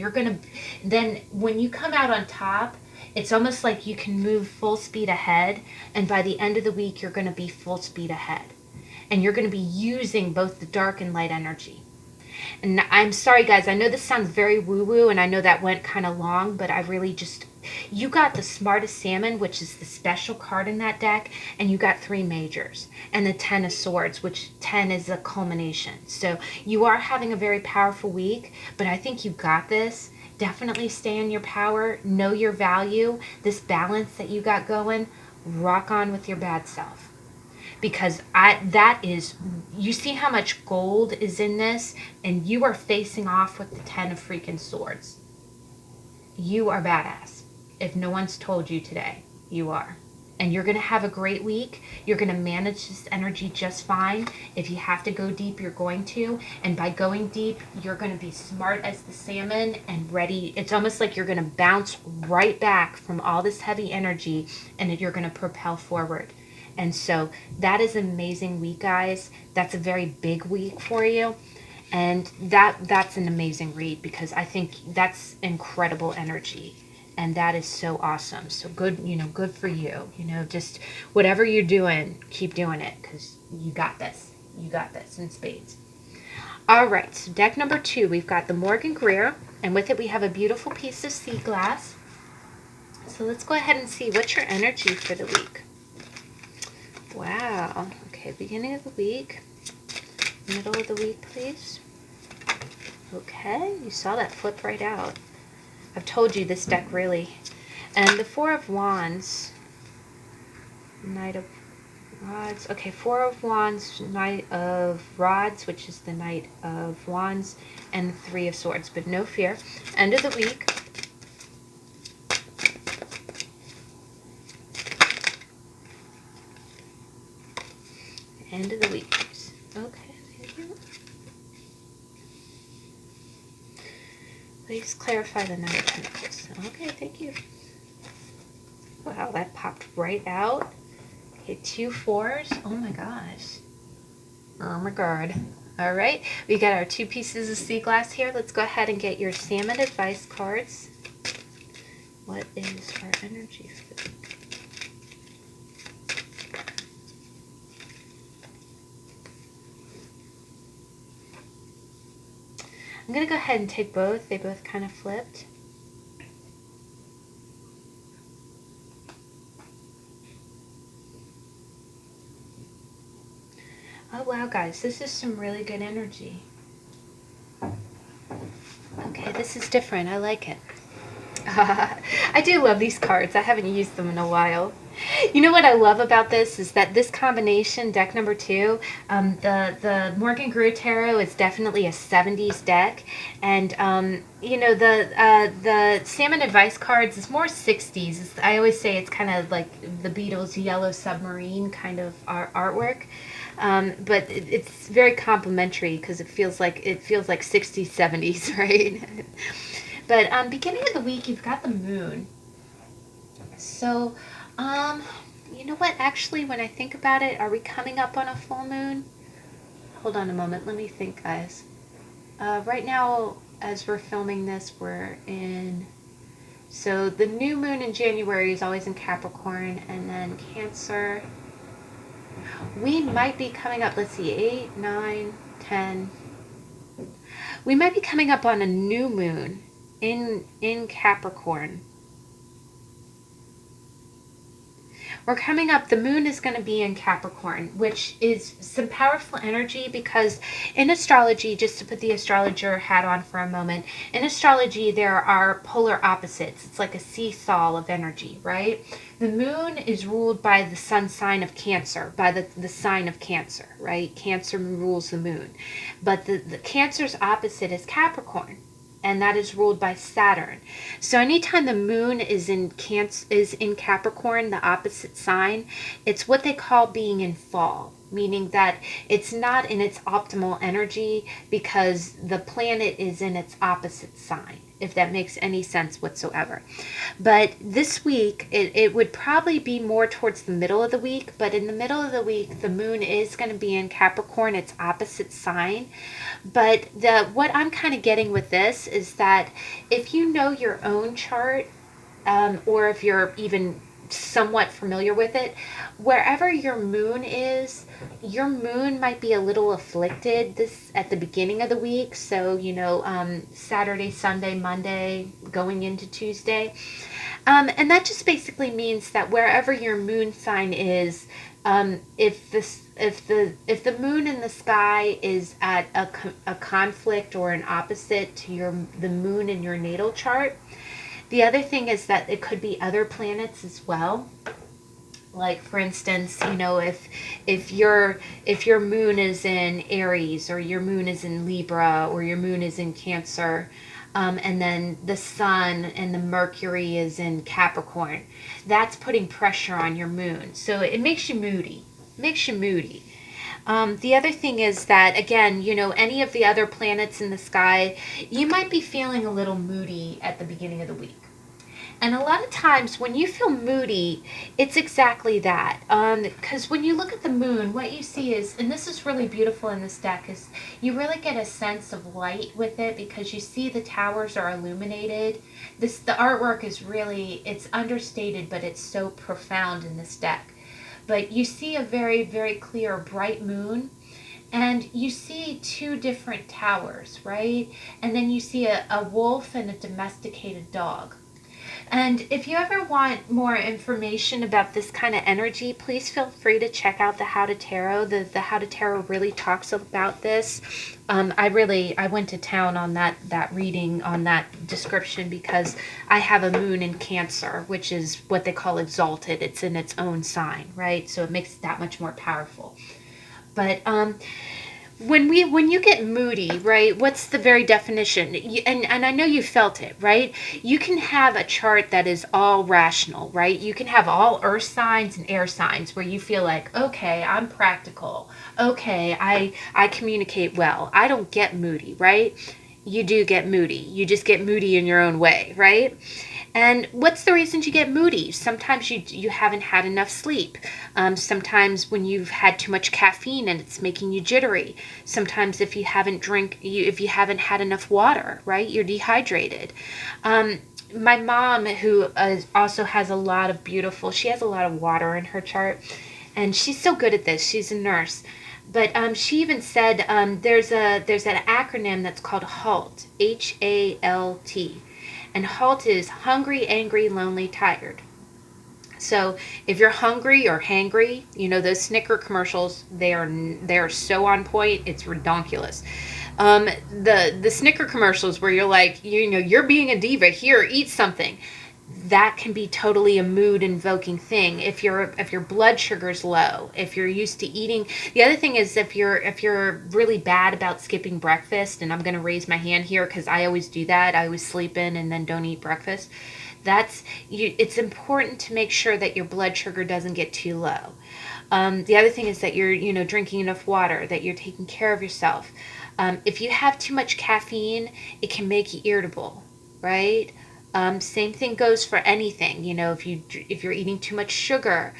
S1: then when you come out on top, it's almost like you can move full speed ahead, and by the end of the week, you're going to be full speed ahead. And you're going to be using both the dark and light energy. And I'm sorry, guys, I know this sounds very woo-woo, and I know that went kind of long, but I really you got the Smartest Salmon, which is the special card in that deck, and you got 3 majors, and the 10 of Swords, which 10 is a culmination. So you are having a very powerful week, but I think you got this. Definitely stay in your power, know your value, this balance that you got going, rock on with your bad self. Because you see how much gold is in this, and you are facing off with the 10 of freaking Swords. You are badass. If no one's told you today, you are. And you're going to have a great week. You're going to manage this energy just fine. If you have to go deep, you're going to. And by going deep, you're going to be smart as the Salmon and ready. It's almost like you're going to bounce right back from all this heavy energy, and you're going to propel forward. And so that is an amazing week, guys. That's a very big week for you. And that's an amazing read, because I think that's incredible energy. And that is so awesome. So good, good for you. Just whatever you're doing, keep doing it, because you got this. You got this in spades. All right, so deck number 2, we've got the Morgan Greer, and with it we have a beautiful piece of sea glass. So let's go ahead and see what's your energy for the week. Wow. Okay, beginning of the week. Middle of the week, please. Okay, you saw that flip right out. I've told you this deck really. And the 4 of Wands, Knight of Rods. Okay, 4 of Wands, Knight of Rods, which is the Knight of Wands, and 3 of Swords. But no fear. End of the week. End of the week, please. Okay, thank you. Please clarify the number of pentacles. Okay, thank you. Wow, that popped right out. Okay, 2 4s. Oh my gosh. Oh my god. All right, we got our 2 pieces of sea glass here. Let's go ahead and get your Salmon advice cards. What is our energy for the week? I'm going to go ahead and take both. They both kind of flipped. Oh wow, guys, this is some really good energy. Okay, this is different. I like it. I do love these cards. I haven't used them in a while. You know what I love about this is that this combination, deck number 2, the Morgan Greer Tarot is definitely a 70s deck, and the Salmon Advice cards is more 60s. I always say it's kind of like the Beatles' Yellow Submarine kind of artwork. But it's very complimentary because it feels like 60s, 70s, right? But beginning of the week, you've got the moon. So, um, you know what? Actually, when I think about it, are we coming up on a full moon? Hold on a moment. Let me think, guys. Right now, as we're filming this, we're in. So the new moon in January is always in Capricorn, and then Cancer. We might be coming up. Let's see, 8, 9, 10. We might be coming up on a new moon in Capricorn. We're coming up, the moon is going to be in Capricorn, which is some powerful energy because in astrology, just to put the astrologer hat on for a moment, in astrology there are polar opposites. It's like a seesaw of energy, right? The moon is ruled by the sun sign of Cancer, by the sign of Cancer, right? Cancer rules the moon. But the Cancer's opposite is Capricorn, and that is ruled by Saturn. So anytime the moon is in Capricorn, the opposite sign, it's what they call being in fall, meaning that it's not in its optimal energy because the planet is in its opposite sign, if that makes any sense whatsoever. But this week, it would probably be more towards the middle of the week, but in the middle of the week, the moon is going to be in Capricorn, its opposite sign. But what I'm kind of getting with this is that if you know your own chart, or if you're even somewhat familiar with it, wherever your moon is, your moon might be a little afflicted this at the beginning of the week. So, Saturday, Sunday, Monday, going into Tuesday. And that just basically means that wherever your moon sign is, if the moon in the sky is at a conflict or an opposite to the moon in your natal chart. The other thing is that it could be other planets as well. Like for instance, if your moon is in Aries, or your moon is in Libra, or your moon is in Cancer, and then the sun and the Mercury is in Capricorn, that's putting pressure on your moon. So it makes you moody. The other thing is that, again, any of the other planets in the sky, you might be feeling a little moody at the beginning of the week. And a lot of times when you feel moody, it's exactly that. Because when you look at the moon, what you see is, and this is really beautiful in this deck, is you really get a sense of light with it because you see the towers are illuminated. The artwork is really, it's understated, but it's so profound in this deck. But you see a very, very clear, bright moon. And you see 2 different towers, right? And then you see a wolf and a domesticated dog. And if you ever want more information about this kind of energy, please feel free to check out the How to Tarot. The How to Tarot really talks about this. I went to town on that reading, on that description, because I have a moon in Cancer, which is what they call exalted. It's in its own sign, right? So it makes it that much more powerful. But when you get moody, right, what's the very definition? And I know you felt it, right? You can have a chart that is all rational, right? You can have all earth signs and air signs where you feel like, okay, I'm practical. Okay, I communicate well. I don't get moody, right? You do get moody. You just get moody in your own way, right? And what's the reasons you get moody? Sometimes you haven't had enough sleep. Sometimes when you've had too much caffeine and it's making you jittery. Sometimes if you haven't had enough water, right? You're dehydrated. My mom, who also has a lot of she has a lot of water in her chart, and she's so good at this. She's a nurse. But she even said there's an acronym that's called HALT, HALT. And HALT is hungry, angry, lonely, tired. So if you're hungry or hangry, those Snicker commercials, they are so on point. It's redonkulous. The Snicker commercials where you're like, you're being a diva. Here, eat something. That can be totally a mood invoking thing. If your blood sugar's low, if you're used to eating. The other thing is if you're really bad about skipping breakfast, and I'm going to raise my hand here because I always do that. I always sleep in and then don't eat breakfast. It's important to make sure that your blood sugar doesn't get too low. The other thing is that you're drinking enough water, that you're taking care of yourself. If you have too much caffeine, it can make you irritable, right? Same thing goes for anything. If you're eating too much sugar,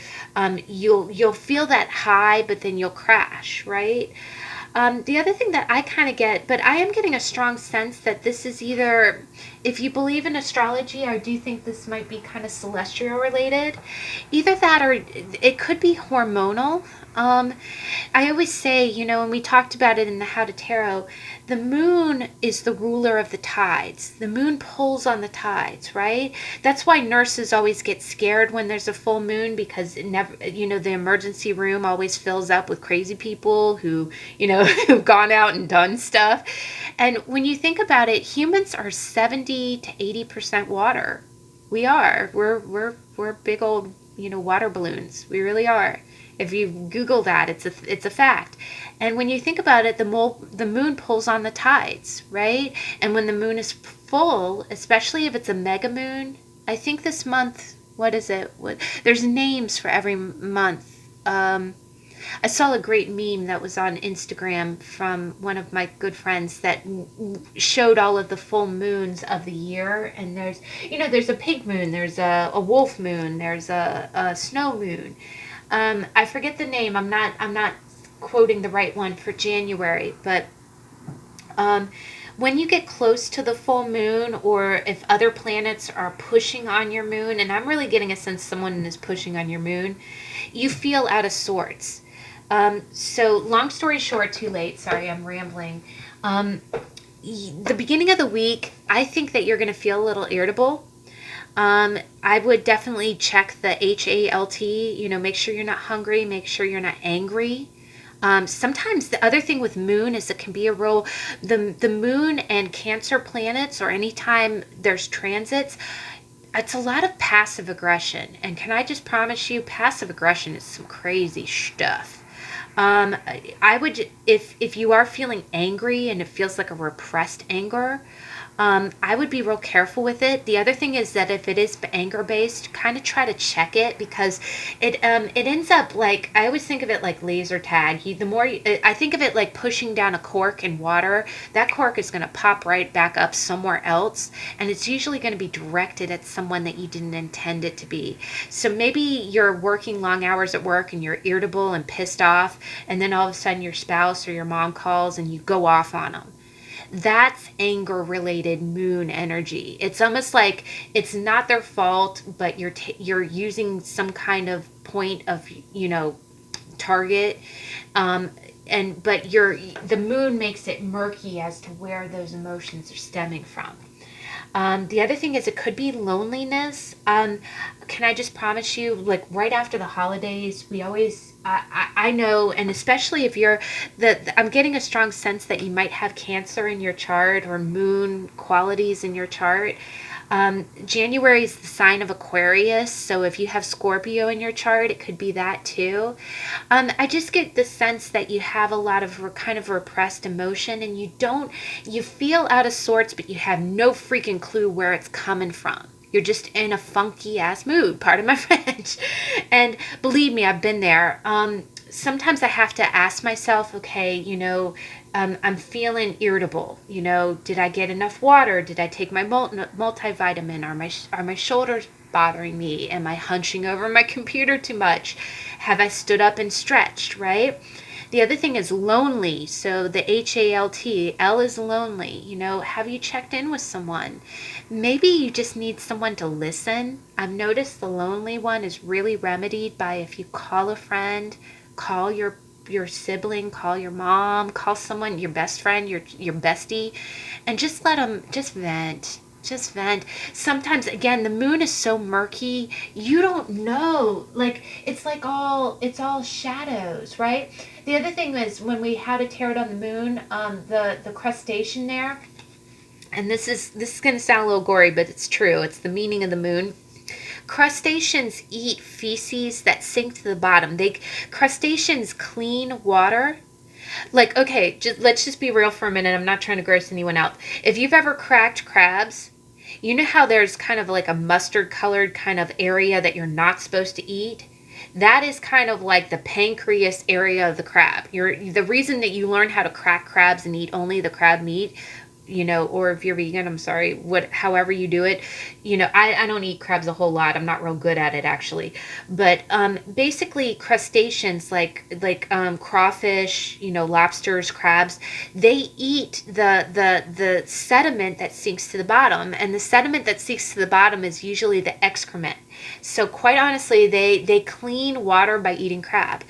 S1: you'll feel that high, but then you'll crash, right? The other thing that I kind of get, but I am getting a strong sense that this is either, if you believe in astrology, I do think this might be kind of celestial related. Either that or it could be hormonal. I always say, when we talked about it in the How to Tarot, the moon is the ruler of the tides. The moon pulls on the tides, right? That's why nurses always get scared when there's a full moon, because it never, the emergency room always fills up with crazy people who, who've gone out and done stuff. And when you think about it, humans are 70 to 80% water. We are. We're big old, water balloons. We really are. If you Google that, it's a fact. And when you think about it, the moon pulls on the tides, right? And when the moon is full, especially if it's a mega moon, I think this month, what is it? There's names for every month. I saw a great meme that was on Instagram from one of my good friends that showed all of the full moons of the year. And there's a pig moon, there's a wolf moon, there's a snow moon. I forget the name. I'm not quoting the right one for January, but when you get close to the full moon, or if other planets are pushing on your moon, and I'm really getting a sense someone is pushing on your moon, you feel out of sorts. So long story short, too late. Sorry, I'm rambling. The beginning of the week, I think that you're going to feel a little irritable. I would definitely check the HALT, make sure you're not hungry, make sure you're not angry. Sometimes the other thing with moon is it can be the moon and Cancer planets, or anytime there's transits, it's a lot of passive aggression. And can I just promise you, passive aggression is some crazy stuff. I would, if you are feeling angry and it feels like a repressed anger, I would be real careful with it. The other thing is that if it is anger based, kind of try to check it, because it ends up like, I always think of it like laser tag. I think of it like pushing down a cork in water. That cork is going to pop right back up somewhere else, and it's usually going to be directed at someone that you didn't intend it to be. So maybe you're working long hours at work and you're irritable and pissed off, and then all of a sudden your spouse or your mom calls and you go off on them. That's anger related moon energy. It's almost like it's not their fault, but you're using some kind of point of target, but the moon makes it murky as to where those emotions are stemming from. The other thing is it could be loneliness. Can I just promise you, like right after the holidays, we always, I know, and especially if I'm getting a strong sense that you might have Cancer in your chart, or moon qualities in your chart. January is the sign of Aquarius, so if you have Scorpio in your chart, it could be that too. I just get the sense that you have a lot of kind of repressed emotion, and you feel out of sorts, but you have no freaking clue where it's coming from. You're just in a funky ass mood, pardon my French. And believe me, I've been there. Sometimes I have to ask myself, okay, I'm feeling irritable. Did I get enough water? Did I take my multivitamin? Are my shoulders bothering me? Am I hunching over my computer too much? Have I stood up and stretched, right? The other thing is lonely. So the HALT, L is lonely. Have you checked in with someone? Maybe you just need someone to listen. I've noticed the lonely one is really remedied by if you call a friend, call your sibling, call your mom, call someone, your best friend, your bestie, and just let them just vent. Just vent. Sometimes, again, the moon is so murky, you don't know. Like, it's all shadows, right? The other thing is when we had a tarot on the moon, the crustacean there, and this is going to sound a little gory, but it's true. It's the meaning of the moon. Crustaceans eat feces that sink to the bottom. Crustaceans clean water. Like, okay, let's just be real for a minute. I'm not trying to gross anyone out. If you've ever cracked crabs, you know how there's kind of like a mustard colored kind of area that you're not supposed to eat? That is kind of like the pancreas area of the crab. The reason that you learn how to crack crabs and eat only the crab meat, or if you're vegan, I'm sorry, however you do it, I don't eat crabs a whole lot. I'm not real good at it actually, but basically crustaceans like crawfish, lobsters, crabs, they eat the sediment that sinks to the bottom, and the sediment that sinks to the bottom is usually the excrement. So quite honestly, they clean water by eating crab.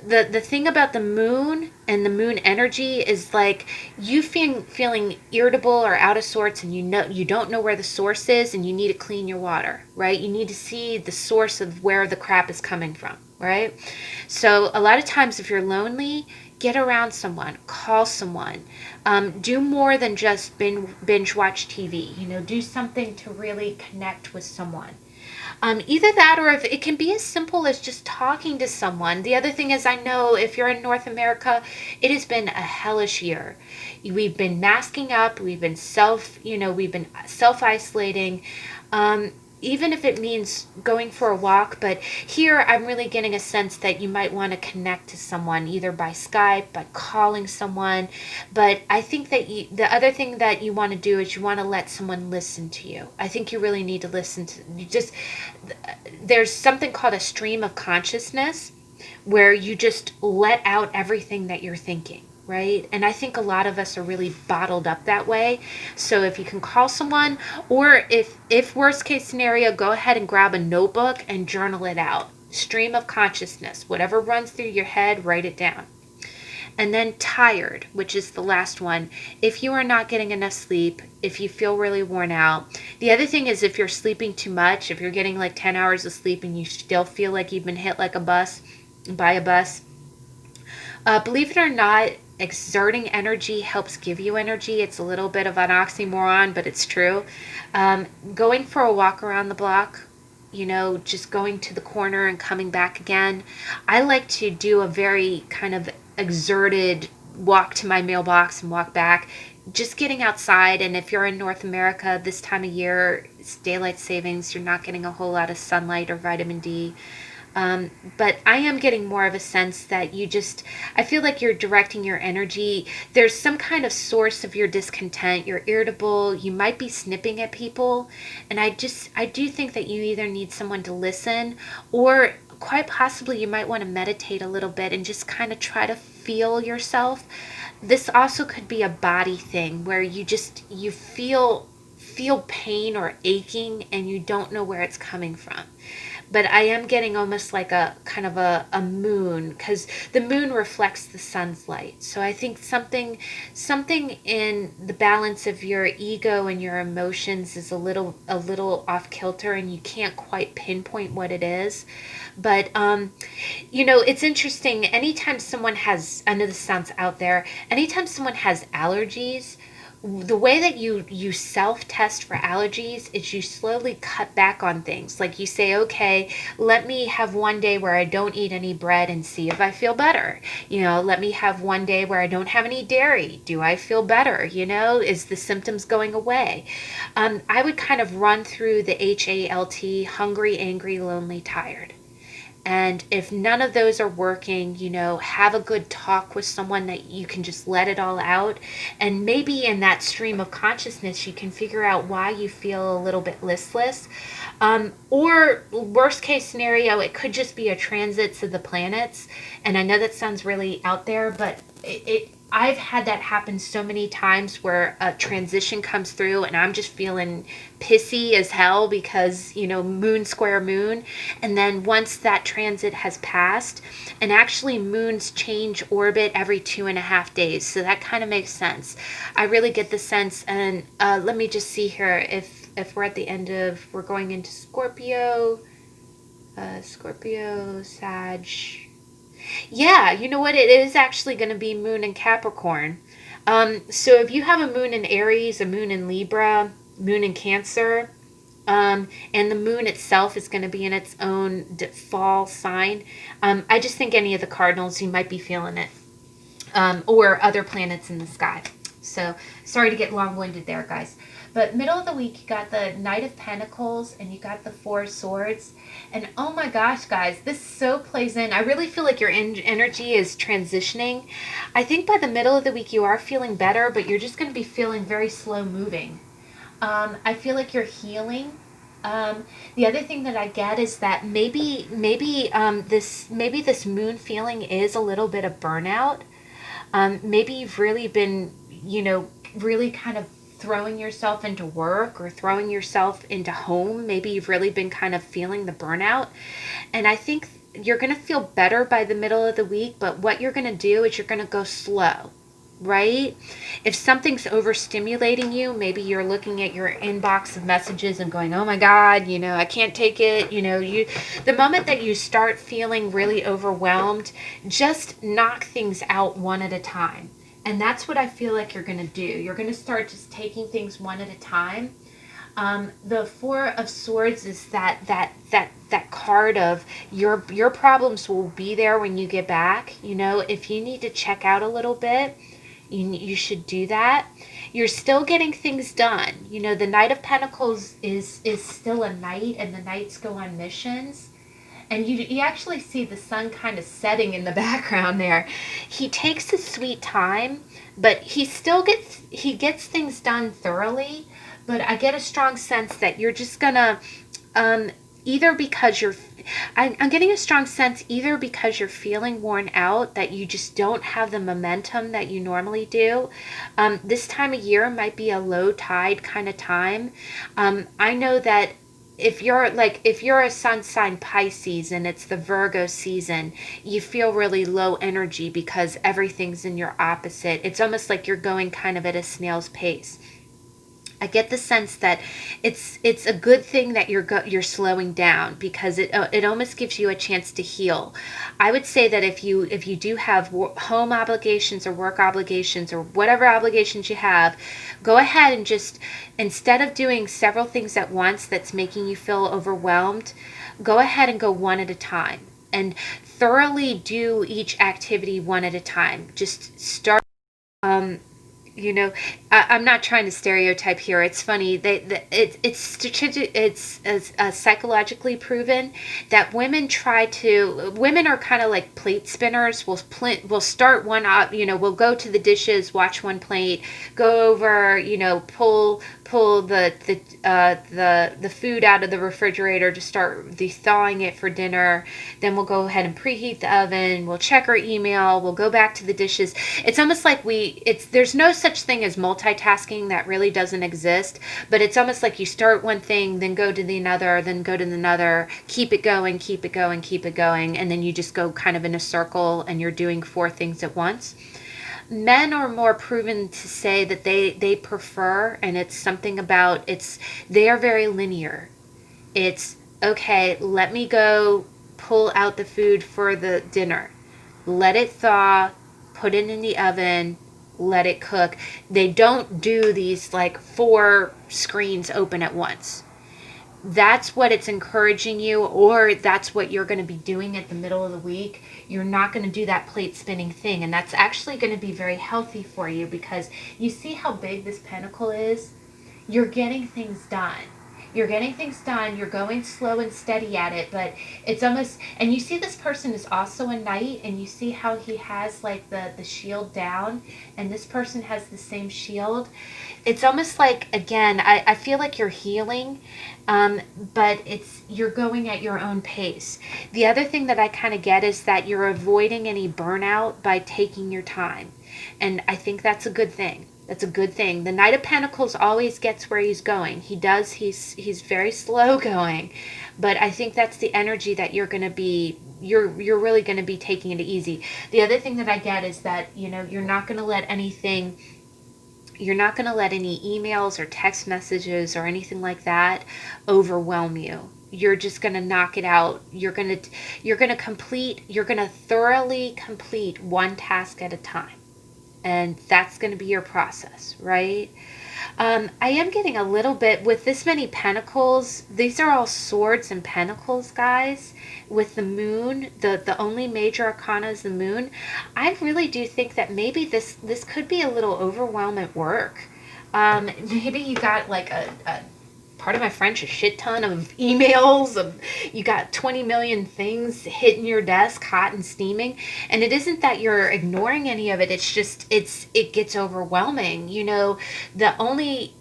S1: The thing about the moon and the moon energy is like you feeling irritable or out of sorts, and you don't know where the source is, and you need to clean your water, right? You need to see the source of where the crap is coming from, right? So a lot of times if you're lonely, get around someone, call someone, do more than just binge watch TV. Do something to really connect with someone. Either that, or if it can be as simple as just talking to someone. The other thing is, I know if you're in North America, it has been a hellish year. We've been masking up. We've been self-isolating. Even if it means going for a walk. But here I'm really getting a sense that you might want to connect to someone either by Skype, by calling someone. But I think that the other thing that you want to do is you want to let someone listen to you. I think you really need to listen to there's something called a stream of consciousness where you just let out everything that you're thinking. Right? And I think a lot of us are really bottled up that way. So if you can call someone, or if worst case scenario, go ahead and grab a notebook and journal it out. Stream of consciousness, whatever runs through your head, write it down. And then tired, which is the last one. If you are not getting enough sleep, if you feel really worn out. The other thing is if you're sleeping too much, if you're getting like 10 hours of sleep and you still feel like you've been hit like by a bus, believe it or not, exerting energy helps give you energy. It's a little bit of an oxymoron, but it's true. Going for a walk around the block, just going to the corner and coming back again. I like to do a very kind of exerted walk to my mailbox and walk back. Just getting outside, and if you're in North America this time of year, it's daylight savings, you're not getting a whole lot of sunlight or vitamin D. But I am getting more of a sense that I feel like you're directing your energy. There's some kind of source of your discontent. You're irritable. You might be snipping at people. And I do think that you either need someone to listen, or quite possibly you might want to meditate a little bit and just kind of try to feel yourself. This also could be a body thing where you feel pain or aching and you don't know where it's coming from. But I am getting almost like a kind of a moon, because the moon reflects the sun's light. So I think something in the balance of your ego and your emotions is a little off kilter, and you can't quite pinpoint what it is. But it's interesting. Anytime someone has, I know this sounds out there, anytime someone has allergies, the way that you self-test for allergies is you slowly cut back on things. Like you say, okay, let me have one day where I don't eat any bread and see if I feel better. Let me have one day where I don't have any dairy. Do I feel better? Is the symptoms going away? I would kind of run through the HALT: hungry, angry, lonely, tired. And if none of those are working, have a good talk with someone that you can just let it all out. And maybe in that stream of consciousness, you can figure out why you feel a little bit listless. Or worst case scenario, it could just be a transits of the planets. And I know that sounds really out there, but I've had that happen so many times where a transition comes through and I'm just feeling pissy as hell because, moon square moon. And then once that transit has passed, and actually moons change orbit every 2.5 days. So that kind of makes sense. I really get the sense. And let me just see here if we're at the end of, we're going into Scorpio, Sag. Yeah, you know what? It is actually going to be moon in Capricorn. So if you have a moon in Aries, a moon in Libra, moon in Cancer, and the moon itself is going to be in its own fall sign, I just think any of the cardinals, you might be feeling it, or other planets in the sky. So sorry to get long-winded there, guys. But middle of the week, you got the Knight of Pentacles and you got the Four of Swords. And oh my gosh, guys, this so plays in. I really feel like your energy is transitioning. I think by the middle of the week, you are feeling better, but you're just going to be feeling very slow moving. I feel like you're healing. The other thing that I get is that maybe this moon feeling is a little bit of burnout. Maybe you've really been, really kind of throwing yourself into work or throwing yourself into home. Maybe you've really been kind of feeling the burnout. And I think you're going to feel better by the middle of the week, but what you're going to do is you're going to go slow, right? If something's overstimulating you, maybe you're looking at your inbox of messages and going, oh my God, I can't take it. The moment that you start feeling really overwhelmed, just knock things out one at a time. And that's what I feel like you're going to do. You're going to start just taking things one at a time. The Four of Swords is that card of your problems will be there when you get back. If you need to check out a little bit, you should do that. You're still getting things done. The Knight of Pentacles is still a knight, and the knights go on missions. And you actually see the sun kind of setting in the background there. He takes his sweet time, but he gets things done thoroughly. But I get a strong sense that you're just gonna, either because I'm getting a strong sense either because you're feeling worn out, that you just don't have the momentum that you normally do. This time of year might be a low tide kind of time. I know that if you're a sun sign Pisces and it's the Virgo season, you feel really low energy because everything's in your opposite. It's almost like you're going kind of at a snail's pace. I get the sense that it's a good thing that you're slowing down, because it almost gives you a chance to heal. I would say that if you do have home obligations or work obligations or whatever obligations you have, go ahead and just, instead of doing several things at once that's making you feel overwhelmed, go ahead and go one at a time and thoroughly do each activity one at a time. Just start. I'm not trying to stereotype here. It's funny. It's psychologically proven that women are kind of like plate spinners. We'll start one up. We'll go to the dishes, watch one plate, go over. Pull the food out of the refrigerator to start thawing it for dinner. Then we'll go ahead and preheat the oven. We'll check our email. We'll go back to the dishes. It's almost like there's no such thing as multitasking. That really doesn't exist. But it's almost like you start one thing, then go to the another, then go to another. Keep it going, keep it going, keep it going, and then you just go kind of in a circle, and you're doing 4 things at once. Men are more proven to say that they prefer, and it's something about, they are very linear. It's, okay, let me go pull out the food for the dinner. Let it thaw, put it in the oven, let it cook. They don't do these like 4 screens open at once. That's what it's encouraging you, or that's what you're going to be doing at the middle of the week. You're not going to do that plate spinning thing, and that's actually going to be very healthy for you, because you see how big this pentacle is? You're getting things done. You're getting things done. You're going slow and steady at it, but it's almost, and you see this person is also a knight, and you see how he has like the shield down, and this person has the same shield. It's almost like, again, I feel like you're healing, but you're going at your own pace. The other thing that I kind of get is that you're avoiding any burnout by taking your time, and I think that's a good thing. That's a good thing. The Knight of Pentacles always gets where he's going. He does. He's very slow going, but I think that's the energy that you're going to be. You're really going to be taking it easy. The other thing that I get is that you're not going to let anything. You're not going to let any emails or text messages or anything like that overwhelm you. You're just going to knock it out. You're going to thoroughly complete one task at a time. And that's going to be your process, right? I am getting a little bit with this many pentacles. These are all swords and pentacles, guys. With the moon, the only major arcana is the moon. I really do think that maybe this could be a little overwhelming work. Maybe you got like a part of my French, a shit ton of emails. You got 20 million things hitting your desk, hot and steaming. And it isn't that you're ignoring any of it. It's just, it gets overwhelming. The only,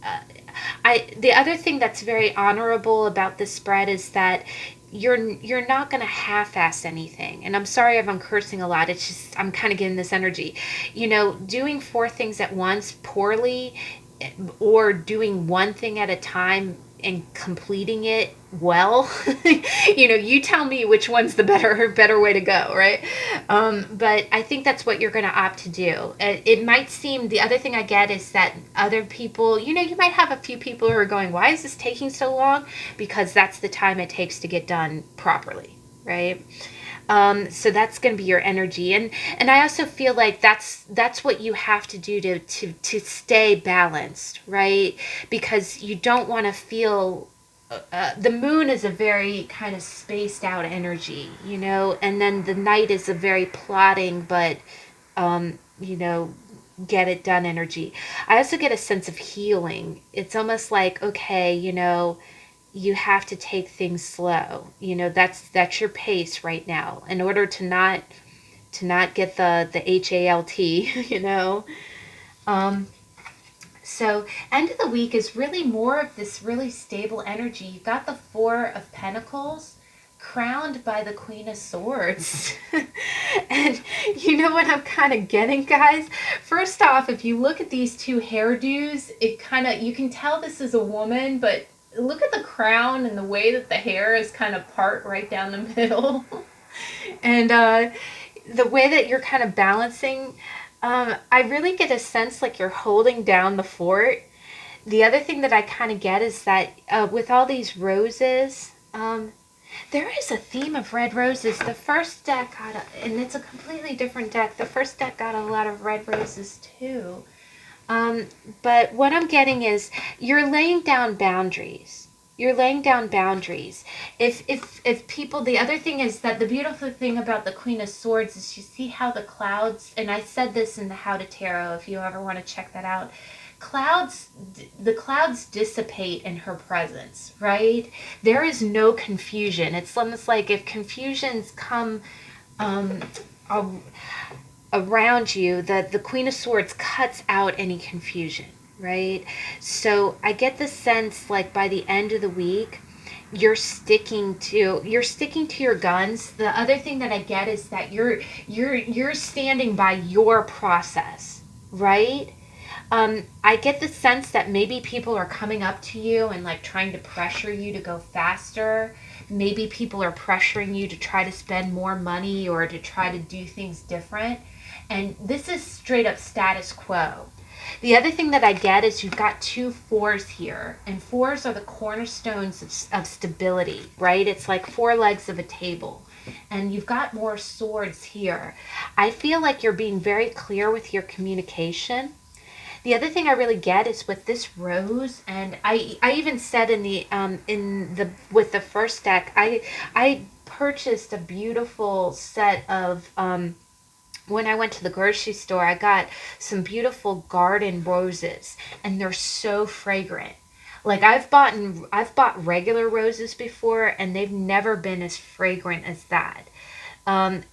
S1: the other thing that's very honorable about this spread is that you're not going to half-ass anything. And I'm sorry if I'm cursing a lot. It's just, I'm kind of getting this energy. Doing 4 things at once poorly, or doing one thing at a time and completing it well, you tell me which one's the better way to go, right? But I think that's what you're going to opt to do. It might seem, the other thing I get is that other people, you might have a few people who are going, why is this taking so long? Because that's the time it takes to get done properly, right? So that's going to be your energy, and I also feel like that's what you have to do to stay balanced, right? Because you don't want to feel. The moon is a very kind of spaced out energy, and then the night is a very plotting, but get it done energy. I also get a sense of healing. It's almost like, okay, you have to take things slow. That's your pace right now in order to not get the HALT, So end of the week is really more of this really stable energy. You've got the 4 of Pentacles crowned by the Queen of Swords. And you know what I'm kind of getting, guys? First off, if you look at these 2 hairdos, you can tell this is a woman, but look at the crown and the way that the hair is kind of part right down the middle. And the way that you're kind of balancing, I really get a sense like you're holding down the fort. The other thing that I kind of get is that with all these roses, there is a theme of red roses. The first deck and it's a completely different deck. The first deck got a lot of red roses too. But what I'm getting is you're laying down boundaries. You're laying down boundaries. If people, the other thing is that the beautiful thing about the Queen of Swords is you see how the clouds, and I said this in the How to Tarot, if you ever want to check that out, the clouds dissipate in her presence, right? There is no confusion. It's almost like if confusions come around you, the Queen of Swords cuts out any confusion, right? So I get the sense like by the end of the week, you're sticking to your guns. The other thing that I get is that you're standing by your process, right? I get the sense that maybe people are coming up to you and like trying to pressure you to go faster. Maybe people are pressuring you to try to spend more money or to try to do things different. And this is straight up status quo. The other thing that I get is you've got 2 4s here, and 4s are the cornerstones of stability, right? It's like 4 legs of a table, and you've got more swords here. I feel like you're being very clear with your communication. The other thing I really get is with this rose, and I even said with the first deck, I purchased a beautiful set of when I went to the grocery store, I got some beautiful garden roses, and they're so fragrant. Like I've bought regular roses before and they've never been as fragrant as that.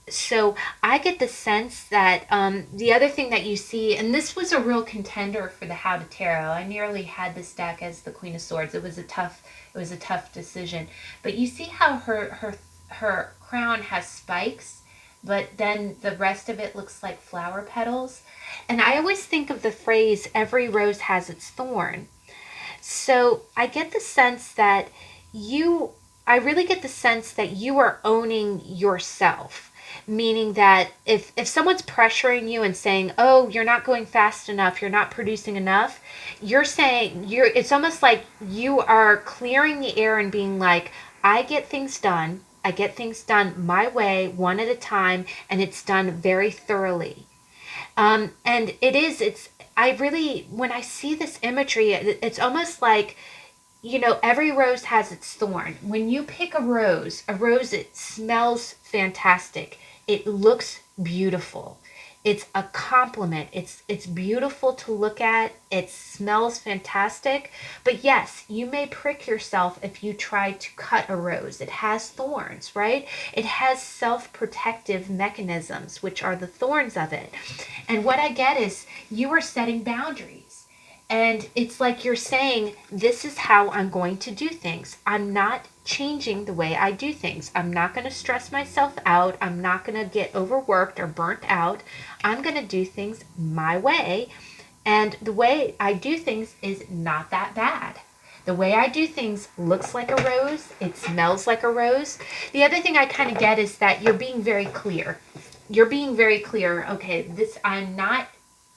S1: So I get the sense that the other thing that you see, and this was a real contender for the How to Tarot. I nearly had this deck as the Queen of Swords. It was a tough decision. But you see how her crown has spikes, but then the rest of it looks like flower petals. And I always think of the phrase, every rose has its thorn. So I get the sense that you, I really get the sense that you are owning yourself. Meaning that if someone's pressuring you and saying, oh, you're not going fast enough, you're not producing enough, you're saying, it's almost like you are clearing the air and being like, I get things done. I get things done my way, one at a time, and it's done very thoroughly. And I really, when I see this imagery, it's almost like, every rose has its thorn. When you pick a rose, it smells fantastic. It looks beautiful. It's a compliment. It's beautiful to look at. It smells fantastic. But yes, you may prick yourself if you try to cut a rose. It has thorns, right? It has self-protective mechanisms, which are the thorns of it. And what I get is you are setting boundaries. And it's like you're saying, this is how I'm going to do things. I'm not changing the way I do things. I'm not going to stress myself out. I'm not going to get overworked or burnt out. I'm going to do things my way. And the way I do things is not that bad. The way I do things looks like a rose. It smells like a rose. The other thing I kind of get is that you're being very clear. You're being very clear. Okay, I'm not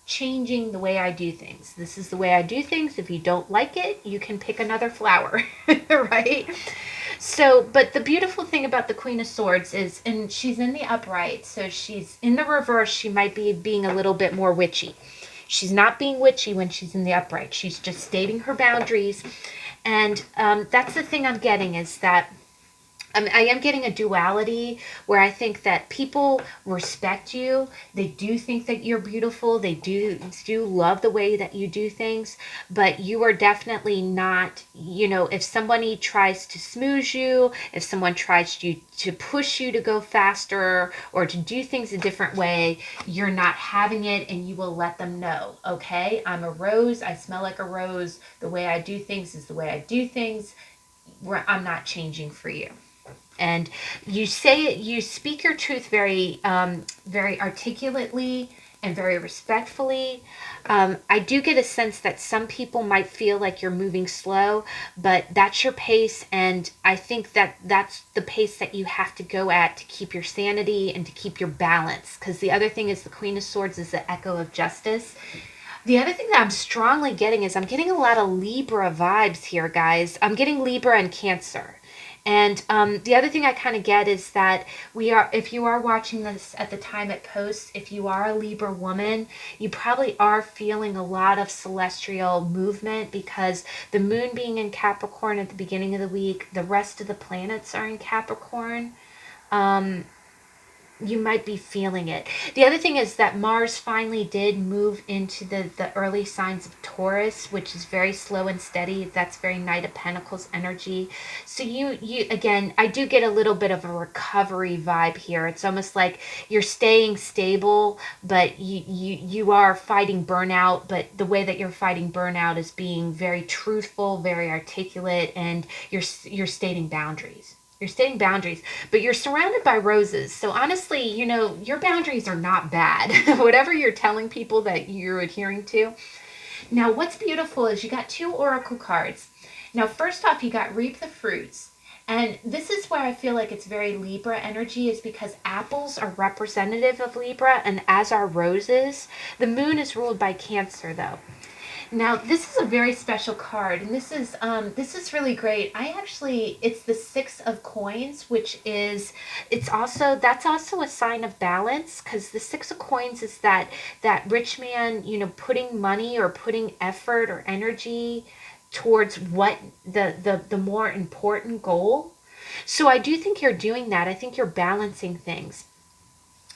S1: changing the way I do things. This is the way I do things. If you don't like it, you can pick another flower, right? So, but the beautiful thing about the Queen of Swords is, and she's in the upright, so she's in the reverse, she might be being a little bit more witchy. She's not being witchy when she's in the upright. She's just stating her boundaries. And that's the thing I'm getting is that I am getting a duality where I think that people respect you. They do think that you're beautiful. They do love the way that you do things, but you are definitely not, if somebody tries to smooze you, if someone tries to push you to go faster or to do things a different way, you're not having it and you will let them know, okay? I'm a rose. I smell like a rose. The way I do things is the way I do things. I'm not changing for you. And you speak your truth very very articulately and very respectfully. I do get a sense that some people might feel like you're moving slow, but that's your pace, and I think that that's the pace that you have to go at to keep your sanity and to keep your balance, because the other thing is the Queen of Swords is the echo of justice. The other thing that I'm strongly getting is I'm getting a lot of Libra vibes here, guys. I'm getting Libra and Cancer. And the other thing I kind of get is that if you are watching this at the time it posts, if you are a Libra woman, you probably are feeling a lot of celestial movement because the moon being in Capricorn at the beginning of the week, the rest of the planets are in Capricorn. You might be feeling it. The other thing is that Mars finally did move into the early signs of Taurus, which is very slow and steady. That's very Knight of Pentacles energy. So you again, I do get a little bit of a recovery vibe here. It's almost like you're staying stable, but you are fighting burnout, but the way that you're fighting burnout is being very truthful, very articulate, and you're stating boundaries. You're setting boundaries, but you're surrounded by roses. So honestly, your boundaries are not bad. Whatever you're telling people that you're adhering to. Now, what's beautiful is you got two oracle cards. Now, first off, you got Reap the Fruits. And this is where I feel like it's very Libra energy, is because apples are representative of Libra, and as are roses. The moon is ruled by Cancer, though. Now, this is a very special card, and this is really great. It's the Six of Coins, which is, that's also a sign of balance, because the Six of Coins is that rich man, putting money or putting effort or energy towards what the more important goal. So I do think you're doing that. I think you're balancing things.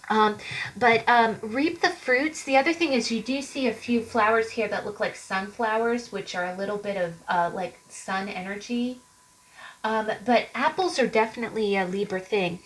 S1: But reap the fruits. The other thing is you do see a few flowers here that look like sunflowers, which are a little bit of like sun energy. But apples are definitely a Libra thing.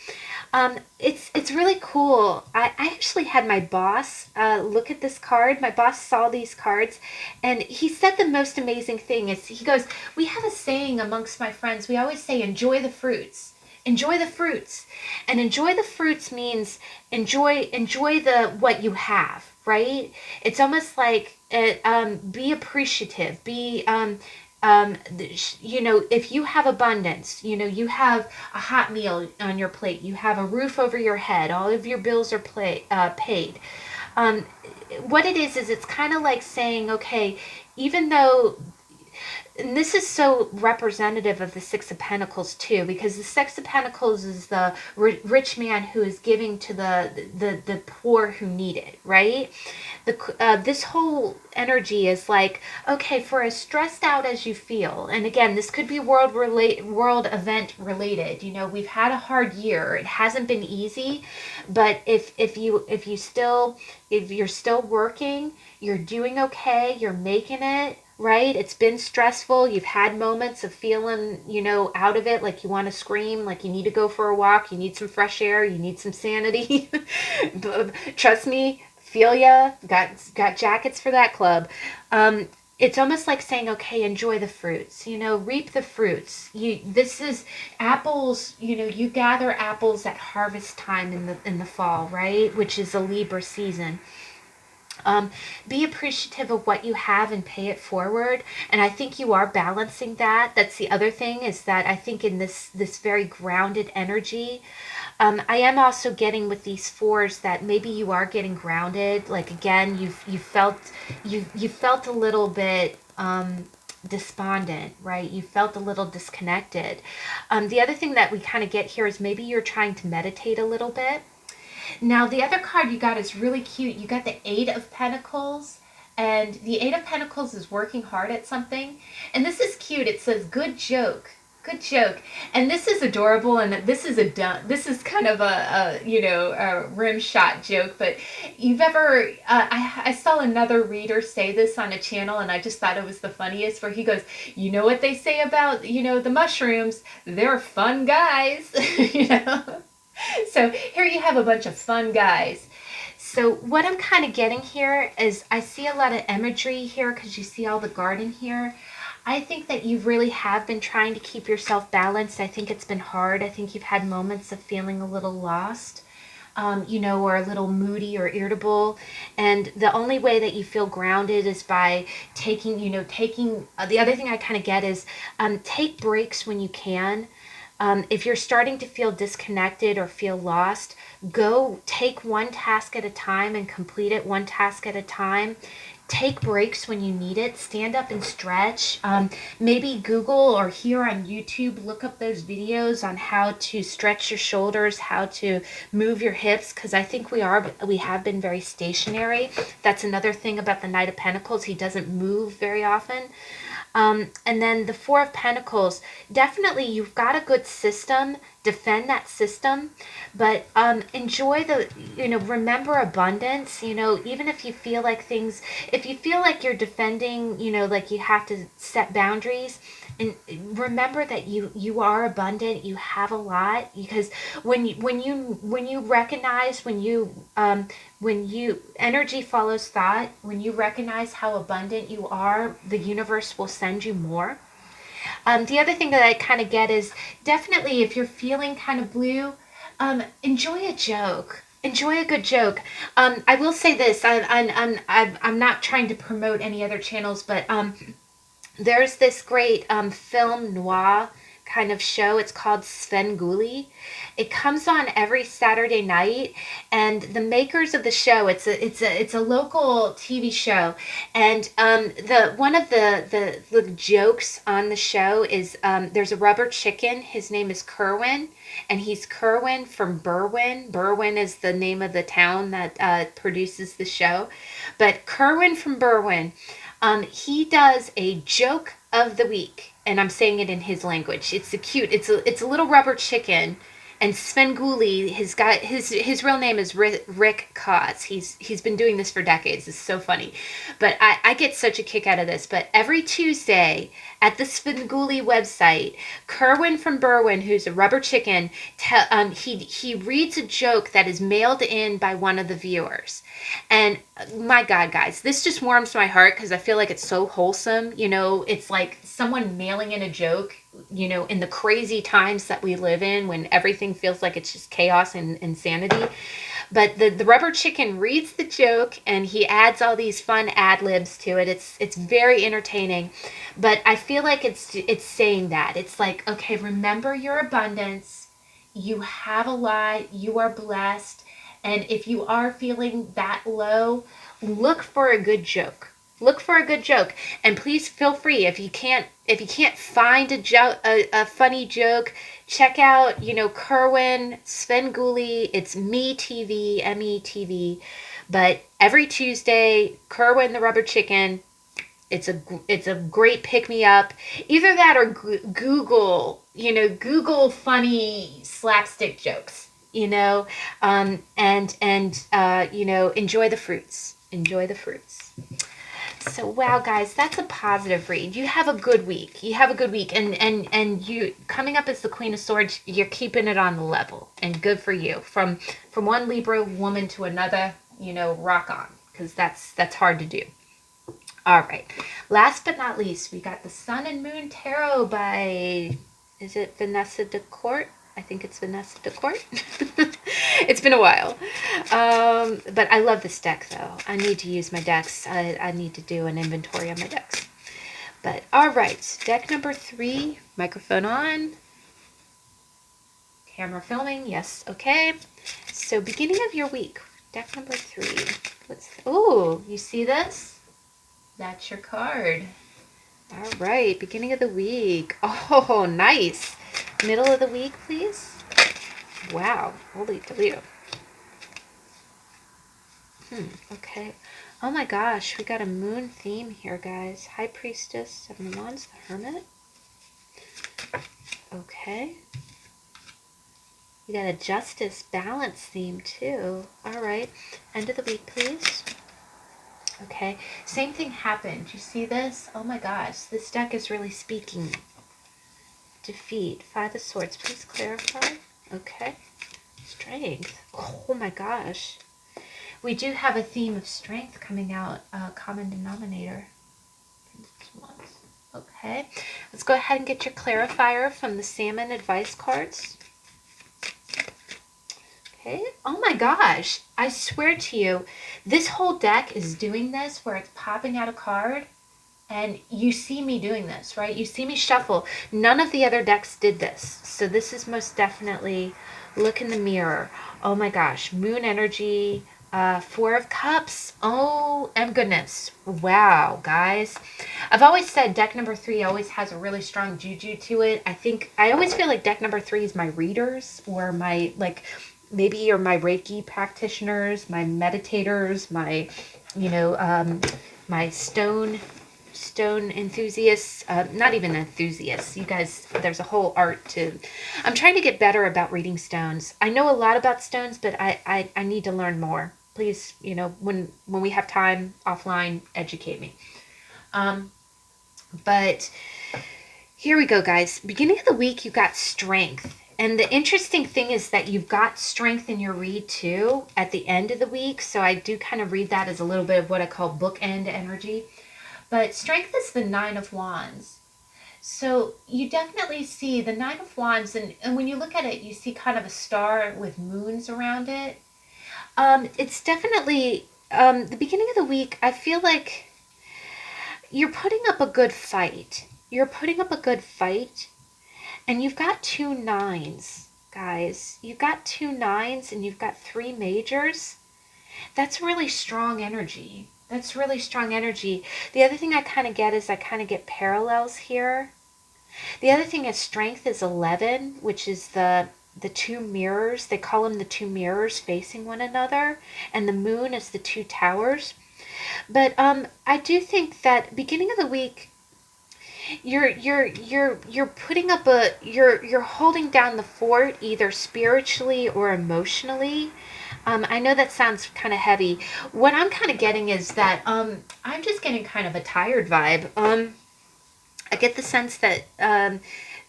S1: It's really cool. I actually had my boss look at this card. My boss saw these cards, and he said the most amazing thing is he goes, "We have a saying amongst my friends. We always say, enjoy the fruits." Enjoy the fruits, and enjoy the fruits means enjoy the what you have, right? It's almost like be appreciative, be if you have abundance, you have a hot meal on your plate, you have a roof over your head, all of your bills are paid. Um, what it is it's kind of like saying, okay, even though, and this is so representative of the Six of Pentacles too, because the Six of Pentacles is the rich man who is giving to the poor who need it, right? This whole energy is like, okay, for as stressed out as you feel, and again, this could be world event related. We've had a hard year. It hasn't been easy, but if you're still working, you're doing okay. You're making it. Right? It's been stressful. You've had moments of feeling, out of it, like you want to scream, like you need to go for a walk, you need some fresh air, you need some sanity. Trust me, feel ya. Got jackets for that club. It's almost like saying, okay, enjoy the fruits, reap the fruits. This is apples, you gather apples at harvest time in the fall, right? Which is a Libra season. Be appreciative of what you have and pay it forward. And I think you are balancing that. That's the other thing, is that I think in this very grounded energy, I am also getting with these fours that maybe you are getting grounded. Like again, you felt a little bit despondent, right? You felt a little disconnected. The other thing that we kind of get here is maybe you're trying to meditate a little bit. Now, the other card you got is really cute. You got the Eight of Pentacles, and the Eight of Pentacles is working hard at something. And this is cute. It says, good joke. Good joke. And this is adorable, and this is kind of a rim shot joke, but you've ever, I saw another reader say this on a channel, and I just thought it was the funniest, where he goes, you know what they say about, the mushrooms? They're fun guys, So here you have a bunch of fun guys. So what I'm kind of getting here is I see a lot of imagery here because you see all the garden here. I think that you really have been trying to keep yourself balanced. I think it's been hard. I think you've had moments of feeling a little lost, or a little moody or irritable. And the only way that you feel grounded is by taking, the other thing I kind of get is take breaks when you can. If you're starting to feel disconnected or feel lost, go take one task at a time and complete it one task at a time. Take breaks when you need it. Stand up and stretch. Maybe Google or here on YouTube, look up those videos on how to stretch your shoulders, how to move your hips, because I think we have been very stationary. That's another thing about the Knight of Pentacles. He doesn't move very often. And then the Four of Pentacles, definitely you've got a good system, defend that system, but enjoy remember abundance, even if you feel like you're defending, like you have to set boundaries, and remember that you are abundant, you have a lot, because when you recognize, when you energy follows thought, when you recognize how abundant you are, the universe will send you more. The other thing that I kind of get is definitely if you're feeling kind of blue, enjoy a joke. Enjoy a good joke. I will say this: I'm not trying to promote any other channels, but there's this great film noir kind of show. It's called Svengoolie. It comes on every Saturday night, and the makers of the show, it's a local TV show, and the one of the jokes on the show is there's a rubber chicken. His name is Kerwin, and he's Kerwin from Berwyn. Berwyn is the name of the town that produces the show, but Kerwin from Berwyn, he does a joke of the week, and I'm saying it in his language. It's a little rubber chicken, And Svengoolie, his real name is Rick Kotz. He's been doing this for decades. It's so funny, but I get such a kick out of this. But every Tuesday at the Svengoolie website, Kerwin from Berwyn, who's a rubber chicken, he reads a joke that is mailed in by one of the viewers. And my God, guys, this just warms my heart because I feel like it's so wholesome. You know, it's like someone mailing in a joke, you know, in the crazy times that we live in when everything feels like it's just chaos and insanity. But the rubber chicken reads the joke and he adds all these fun ad libs to it. It's very entertaining. But I feel like it's saying that. It's like, okay, remember your abundance. You have a lot. You are blessed. And if you are feeling that low, look for a good joke. Look for a good joke, and please feel free if you can't find a funny joke, check out, you know, Kerwin, Svengoolie. It's MeTV, METV. But every Tuesday, Kerwin the Rubber Chicken. It's a great pick me up. Either that or Google, you know, Google funny slapstick jokes, you know, you know, enjoy the fruits. Enjoy the fruits. So wow, guys, that's a positive read. You have a good week. You have a good week, and you coming up as the Queen of Swords. You're keeping it on the level, and good for you. From one Libra woman to another, you know, rock on, because that's hard to do. All right. Last but not least, we got the Sun and Moon Tarot by, is it Vanessa Decort? I think it's Vanessa Decort. It's been a while. But I love this deck, though. I need to use my decks. I need to do an inventory on my decks. But, all right. Deck number 3. Microphone on. Camera filming. Yes. Okay. So, beginning of your week. Deck number 3. Oh, you see this? That's your card. All right. Beginning of the week. Oh, nice. Middle of the week, please. Wow. Holy Toledo. Okay. Oh my gosh, we got a moon theme here, guys. High Priestess, Seven of Wands, the Hermit. Okay. We got a Justice, Balance theme, too. All right. End of the week, please. Okay. Same thing happened. You see this? Oh my gosh, this deck is really speaking. Defeat, Five of Swords. Please clarify. Okay. Strength. Oh my gosh. We do have a theme of strength coming out, common denominator. Okay, let's go ahead and get your clarifier from the Salmon advice cards. Okay, oh my gosh, I swear to you, this whole deck is doing this where it's popping out a card, and you see me doing this, right? You see me shuffle. None of the other decks did this, so this is most definitely, look in the mirror. Oh my gosh, moon energy. Four of Cups. Oh, and goodness. Wow, guys. I've always said deck number 3 always has a really strong juju to it. I always feel like deck number 3 is my readers, or my, like, maybe, or my Reiki practitioners, my meditators, my, you know, my stone enthusiasts, not even enthusiasts, you guys, there's a whole art to, I'm trying to get better about reading stones. I know a lot about stones, but I need to learn more. Please, you know, when we have time offline, educate me. But here we go, guys. Beginning of the week, you got strength. And the interesting thing is that you've got strength in your read too at the end of the week. So I do kind of read that as a little bit of what I call bookend energy. But strength is the Nine of Wands. So you definitely see the Nine of Wands, and when you look at it, you see kind of a star with moons around it. It's definitely, the beginning of the week, I feel like you're putting up a good fight. You're putting up a good fight, and you've got 2 9s, guys. You've got 2 9s, and you've got 3 majors. That's really strong energy. That's really strong energy. The other thing I kind of get is I kind of get parallels here. The other thing is strength is 11, which is the 2 mirrors. They call them the 2 mirrors facing one another. And the moon is the 2 towers. But I do think that beginning of the week, you're putting up a you're holding down the fort either spiritually or emotionally. I know that sounds kind of heavy. What I'm kind of getting is that I'm just getting kind of a tired vibe. I get the sense that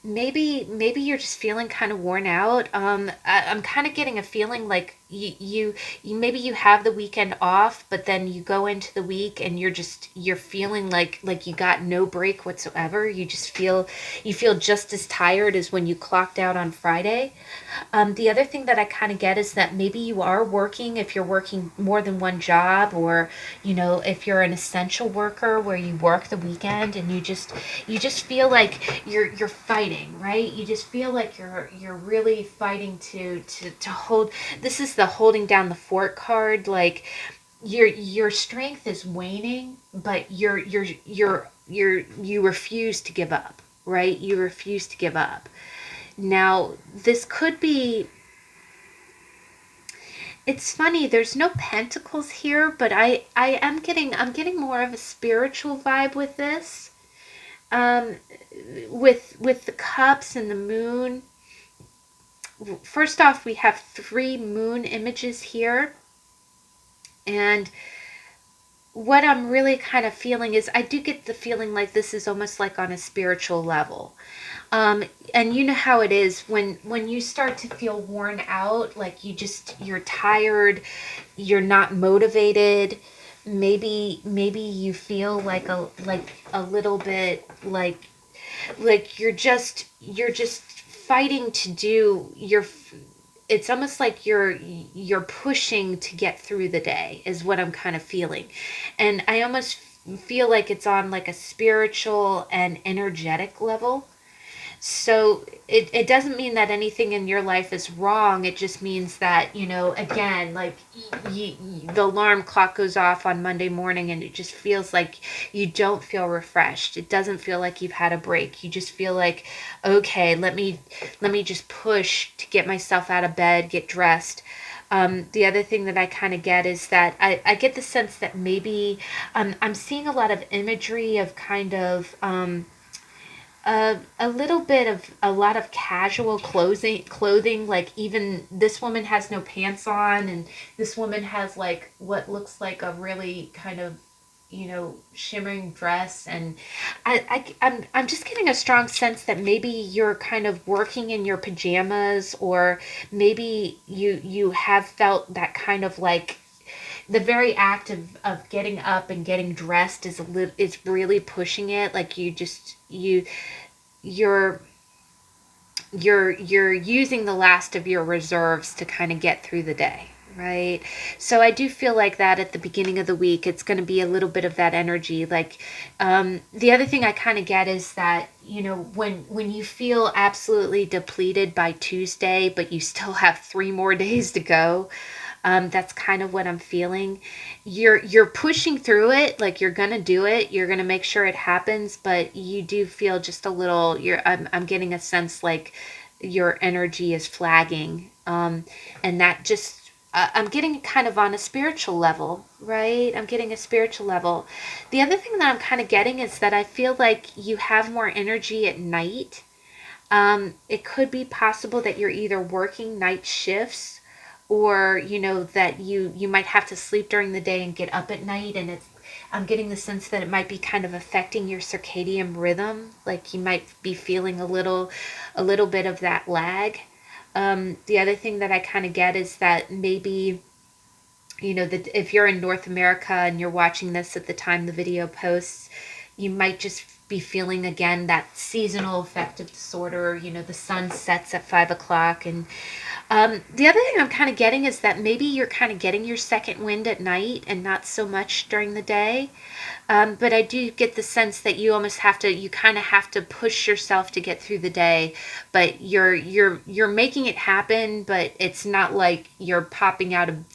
S1: maybe you're just feeling kind of worn out. I'm kind of getting a feeling like you maybe you have the weekend off, but then you go into the week and you're feeling like you got no break whatsoever. You feel just as tired as when you clocked out on Friday. The other thing that I kind of get is that maybe you are working, if you're working more than one job, or if you're an essential worker where you work the weekend and you just feel like you're fighting, right? You just feel like you're really fighting to hold. This is the holding down the fort card. Like your strength is waning, but you refuse to give up, right? You refuse to give up. Now, this could be, it's funny, there's no pentacles here, but I'm getting more of a spiritual vibe with this. Um with the cups and the moon. First off, we have three moon images here, and what I'm really kind of feeling is I do get the feeling like this is almost like on a spiritual level. And you know how it is when you start to feel worn out, like you're tired, you're not motivated. Maybe you feel like a little bit like you're just fighting to do your, it's almost like you're pushing to get through the day is what I'm kind of feeling. And I almost feel like it's on like a spiritual and energetic level. So it doesn't mean that anything in your life is wrong. It just means that, again, like the alarm clock goes off on Monday morning and it just feels like you don't feel refreshed. It doesn't feel like you've had a break. You just feel like, okay, let me just push to get myself out of bed, get dressed. The other thing that I kind of get is that I get the sense that maybe I'm seeing a lot of imagery of kind of a little bit of a lot of casual clothing, like even this woman has no pants on, and this woman has like what looks like a really kind of shimmering dress. And I'm just getting a strong sense that maybe you're kind of working in your pajamas, or maybe you have felt that kind of like the very act of getting up and getting dressed is really pushing it. Like you're you're using the last of your reserves to kind of get through the day, right? So I do feel like that at the beginning of the week it's going to be a little bit of that energy. Like the other thing I kind of get is that when you feel absolutely depleted by Tuesday but you still have 3 more days to go, that's kind of what I'm feeling. You're pushing through it, like you're gonna do it. You're gonna make sure it happens, but you do feel just a little. I'm getting a sense like your energy is flagging, and that just. I'm getting kind of on a spiritual level, right? I'm getting a spiritual level. The other thing that I'm kind of getting is that I feel like you have more energy at night. It could be possible that you're either working night shifts, or that you might have to sleep during the day and get up at night, and I'm getting the sense that it might be kind of affecting your circadian rhythm, like you might be feeling a little bit of that lag. The other thing that I kind of get is that maybe that if you're in North America and you're watching this at the time the video posts, you might just be feeling again that seasonal affective disorder. The sun sets at 5 o'clock. And the other thing I'm kind of getting is that maybe you're kind of getting your second wind at night and not so much during the day. But I do get the sense that you kind of have to push yourself to get through the day, but you're making it happen. But it's not like you're popping out of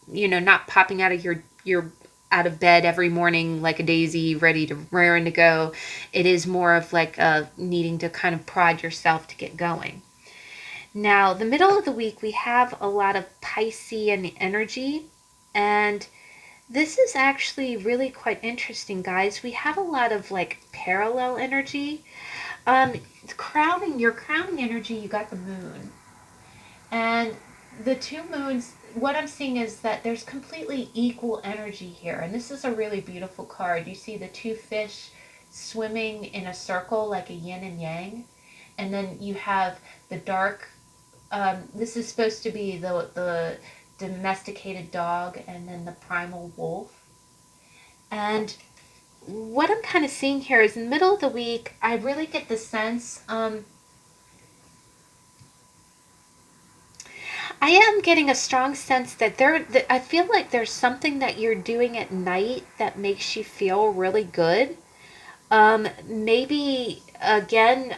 S1: not popping out of your out of bed every morning like a daisy, ready to raring to go. It is more of like needing to kind of prod yourself to get going. Now, the middle of the week, we have a lot of Piscean energy, and This is actually really quite interesting, guys. We have a lot of like parallel energy. Your crowning energy, you got the moon. And the two moons, what I'm seeing is that there's completely equal energy here. And this is a really beautiful card. You see the two fish swimming in a circle like a yin and yang. And then you have the dark, this is supposed to be the domesticated dog and then the primal wolf. And what I'm kind of seeing here is in the middle of the week, I really get the sense, I am getting a strong sense that I feel like there's something that you're doing at night that makes you feel really good. Maybe again,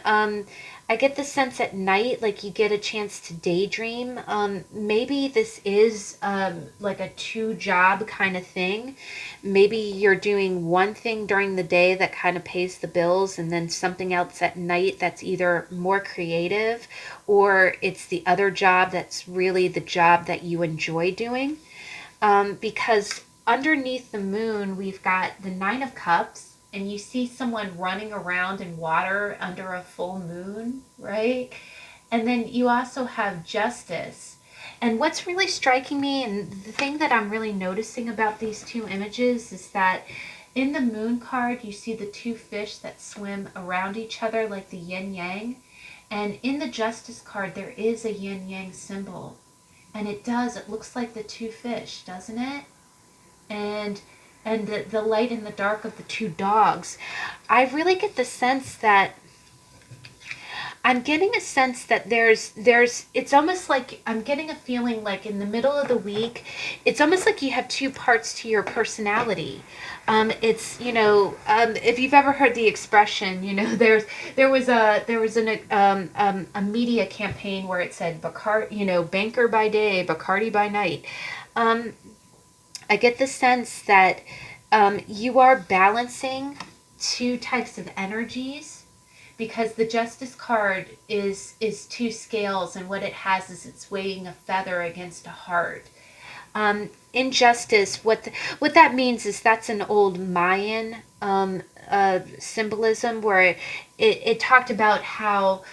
S1: I get the sense at night, like you get a chance to daydream. Maybe this is like a two job kind of thing. Maybe you're doing one thing during the day that kind of pays the bills, and then something else at night that's either more creative or it's the other job that's really the job that you enjoy doing. Because underneath the moon, we've got the Nine of Cups, and you see someone running around in water under a full moon, right? And then you also have Justice. And what's really striking me, and the thing that I'm really noticing about these two images, is that in the moon card, you see the two fish that swim around each other like the yin yang. And in the Justice card, there is a yin yang symbol. And it looks like the two fish, doesn't it? And the light and the dark of the two dogs. I really get the sense that I'm getting a sense that there's it's almost like I'm getting a feeling like in the middle of the week, it's almost like you have two parts to your personality. It's if you've ever heard the expression, there was a media campaign where it said banker by day, Bacardi by night. Um, I get the sense that you are balancing two types of energies, because the Justice card is two scales, and what it has is it's weighing a feather against a heart. Injustice, what that means is that's an old Mayan symbolism where it talked about how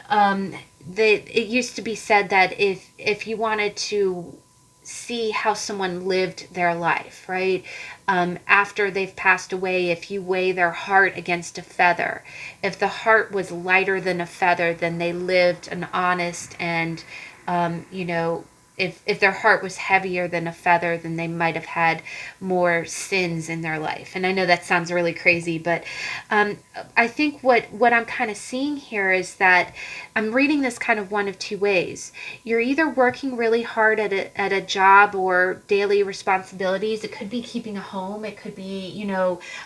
S1: um, it used to be said that if you wanted to see how someone lived their life, right? After they've passed away, if you weigh their heart against a feather, if the heart was lighter than a feather, then they lived an honest and, um, you know, if their heart was heavier than a feather, then they might have had more sins in their life. And I know that sounds really crazy, but um, I think what I'm kind of seeing here is that I'm reading this kind of one of two ways. You're either working really hard at a job or daily responsibilities. It could be keeping a home. It could be,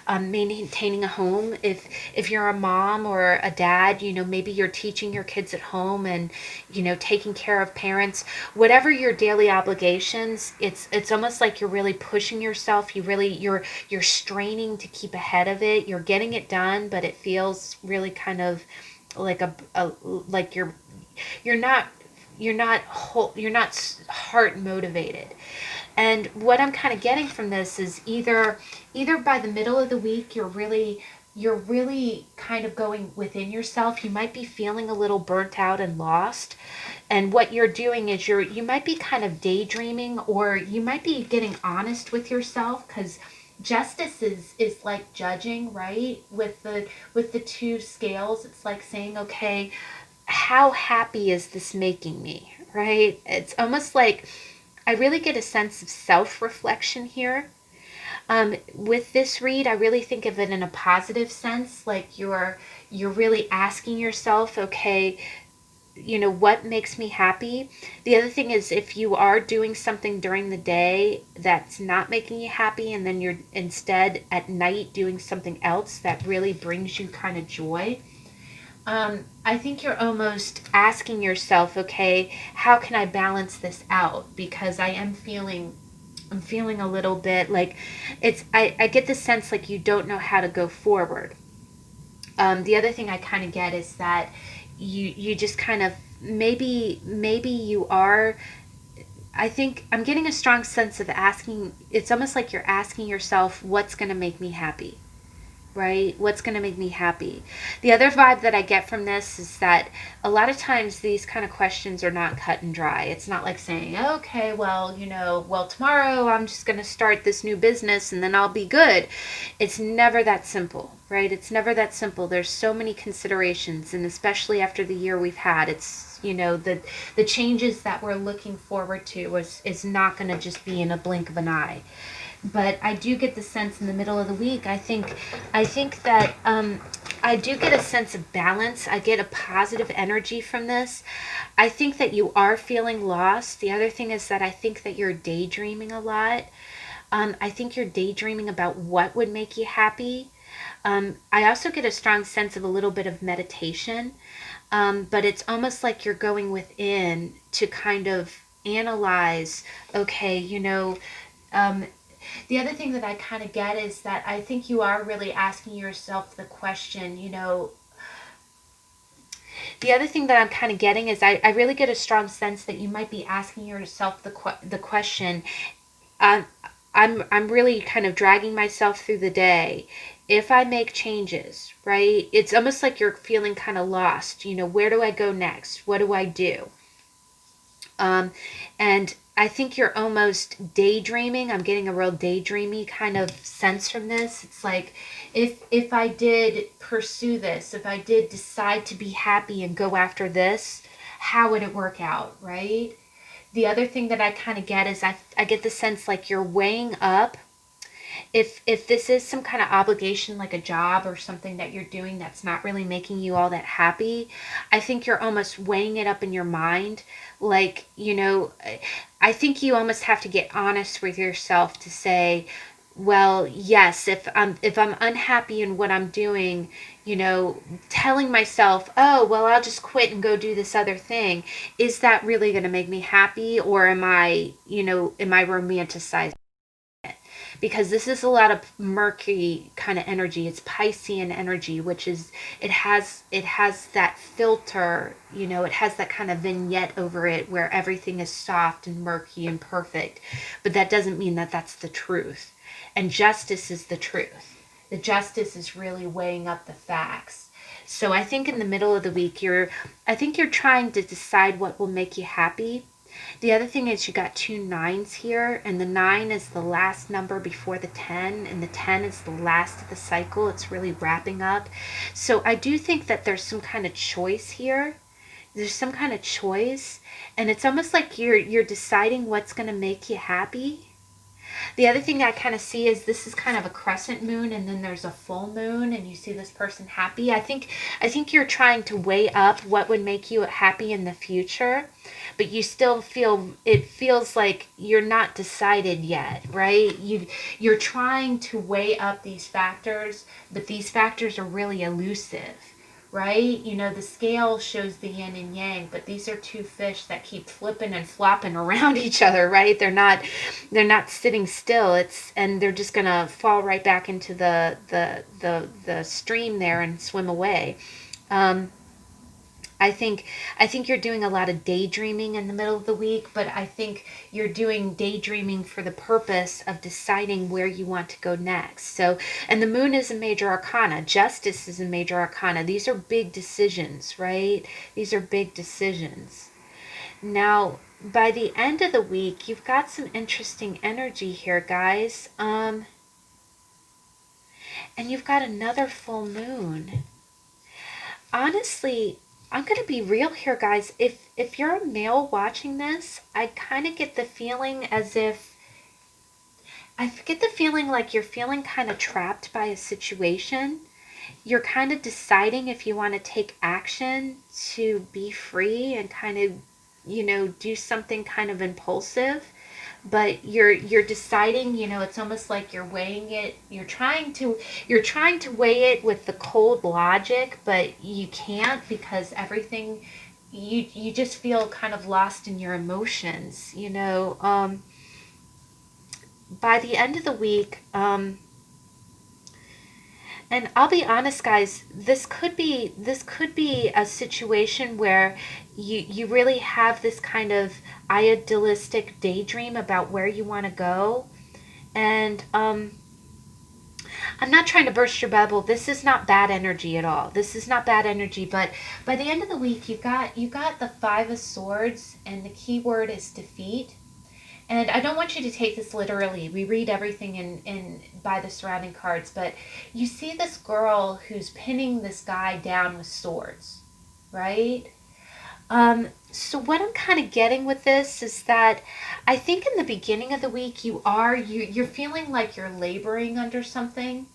S1: maintaining a home. If you're a mom or a dad, maybe you're teaching your kids at home and, taking care of parents. Whatever your daily obligations, it's almost like you're really pushing yourself. You're straining to keep ahead of it. You're getting it done, but it feels really kind of like like you're not you're not heart motivated. And what I'm kind of getting from this is either by the middle of the week you're really kind of going within yourself. You might be feeling a little burnt out and lost, and what you're doing is you might be kind of daydreaming, or you might be getting honest with yourself, because justice is like judging, right? With the two scales, it's like saying, okay, how happy is this making me, right? It's almost like I really get a sense of self-reflection here. With this read, I really think of it in a positive sense, like you're really asking yourself, okay, what makes me happy. The other thing is, if you are doing something during the day that's not making you happy, and then you're instead at night doing something else that really brings you kind of joy, I think you're almost asking yourself, okay, how can I balance this out? Because I'm feeling a little bit like I get the sense like you don't know how to go forward. The other thing I kind of get is that you just kind of maybe you are I think I'm getting a strong sense of asking, it's almost like you're asking yourself, what's going to make me happy? Right? What's going to make me happy? The other vibe that I get from this is that a lot of times these kind of questions are not cut and dry. It's not like saying, okay, well, well, tomorrow I'm just going to start this new business and then I'll be good. It's never that simple, right? It's never that simple. There's so many considerations, and especially after the year we've had, it's, the changes that we're looking forward to is not going to just be in a blink of an eye. But I do get the sense in the middle of the week. I think that I do get a sense of balance. I get a positive energy from this. I think that you are feeling lost. The other thing is that I think that you're daydreaming a lot. I think you're daydreaming about what would make you happy. I also get a strong sense of a little bit of meditation, but it's almost like you're going within to kind of analyze, okay, um, the other thing that I kind of get is that I think you are really asking yourself the question, the other thing that I'm kind of getting is I really get a strong sense that you might be asking yourself the question, um, I'm really kind of dragging myself through the day. If I make changes, right? It's almost like you're feeling kind of lost. Where do I go next? What do I do? Um, and I think you're almost daydreaming. I'm getting a real daydreamy kind of sense from this. It's like if I did pursue this, if I did decide to be happy and go after this, how would it work out, right? The other thing that I kind of get is I get the sense like you're weighing up if this is some kind of obligation like a job or something that you're doing that's not really making you all that happy. I think you're almost weighing it up in your mind, like, I think you almost have to get honest with yourself to say, well, yes, if I'm unhappy in what I'm doing, telling myself, oh, well, I'll just quit and go do this other thing, is that really going to make me happy, or am I romanticizing? Because this is a lot of murky kind of energy. It's Piscean energy, which is, it has that filter, it has that kind of vignette over it where everything is soft and murky and perfect. But that doesn't mean that that's the truth. And justice is the truth. The justice is really weighing up the facts. So I think in the middle of the week, I think you're trying to decide what will make you happy. The other thing is you got two nines here, and the 9 is the last number before the 10, and the 10 is the last of the cycle. It's really wrapping up. So I do think that there's some kind of choice here. There's some kind of choice, and it's almost like you're deciding what's going to make you happy. The other thing I kind of see is this is kind of a crescent moon, and then there's a full moon, and you see this person happy. I think you're trying to weigh up what would make you happy in the future, but you still feels like you're not decided yet, right? You're trying to weigh up these factors, but these factors are really elusive, right? The scale shows the yin and yang, but these are two fish that keep flipping and flopping around each other, right? They're not sitting still. And they're just gonna fall right back into the stream there and swim away. Um, I think you're doing a lot of daydreaming in the middle of the week, but I think you're doing daydreaming for the purpose of deciding where you want to go next. So, and the moon is a major arcana, justice is a major arcana. These are big decisions, right? These are big decisions. Now, by the end of the week, you've got some interesting energy here, guys. And you've got another full moon. Honestly, I'm going to be real here, guys. If you're a male watching this, I kind of get the feeling as if I get the feeling like you're feeling kind of trapped by a situation. You're kind of deciding if you want to take action to be free and kind of, do something kind of impulsive, but you're deciding, it's almost like you're weighing it, you're trying to weigh it with the cold logic, but you can't, because everything, you just feel kind of lost in your emotions. By the end of the week, And I'll be honest, guys, this could be a situation where you really have this kind of idealistic daydream about where you want to go. And I'm not trying to burst your bubble. This is not bad energy at all. This is not bad energy, but by the end of the week, you got the 5 of Swords, and the key word is defeat. And I don't want you to take this literally. We read everything in by the surrounding cards, but you see this girl who's pinning this guy down with swords, right? So what I'm kind of getting with this is that I think in the beginning of the week you're feeling like you're laboring under something.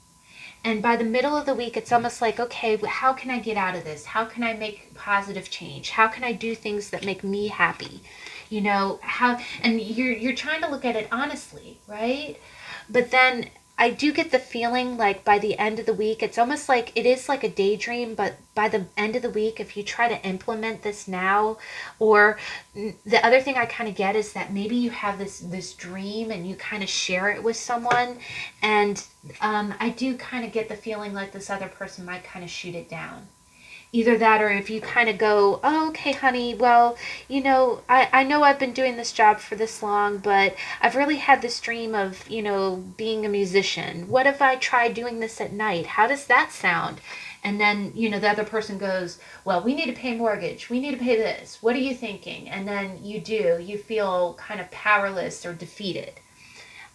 S1: And by the middle of the week, it's almost like, okay, how can I get out of this? How can I make positive change? How can I do things that make me happy? How, and you're trying to look at it honestly, right? But then I do get the feeling like by the end of the week, it's almost like it is like a daydream, but by the end of the week, if you try to implement this now, or the other thing I kind of get is that maybe you have this dream and you kind of share it with someone, and I do kind of get the feeling like this other person might kind of shoot it down. Either that, or if you kind of go, oh, okay, honey, well, I know I've been doing this job for this long, but I've really had this dream of, being a musician. What if I try doing this at night? How does that sound? And then, the other person goes, well, we need to pay mortgage. We need to pay this. What are you thinking? And then you feel kind of powerless or defeated.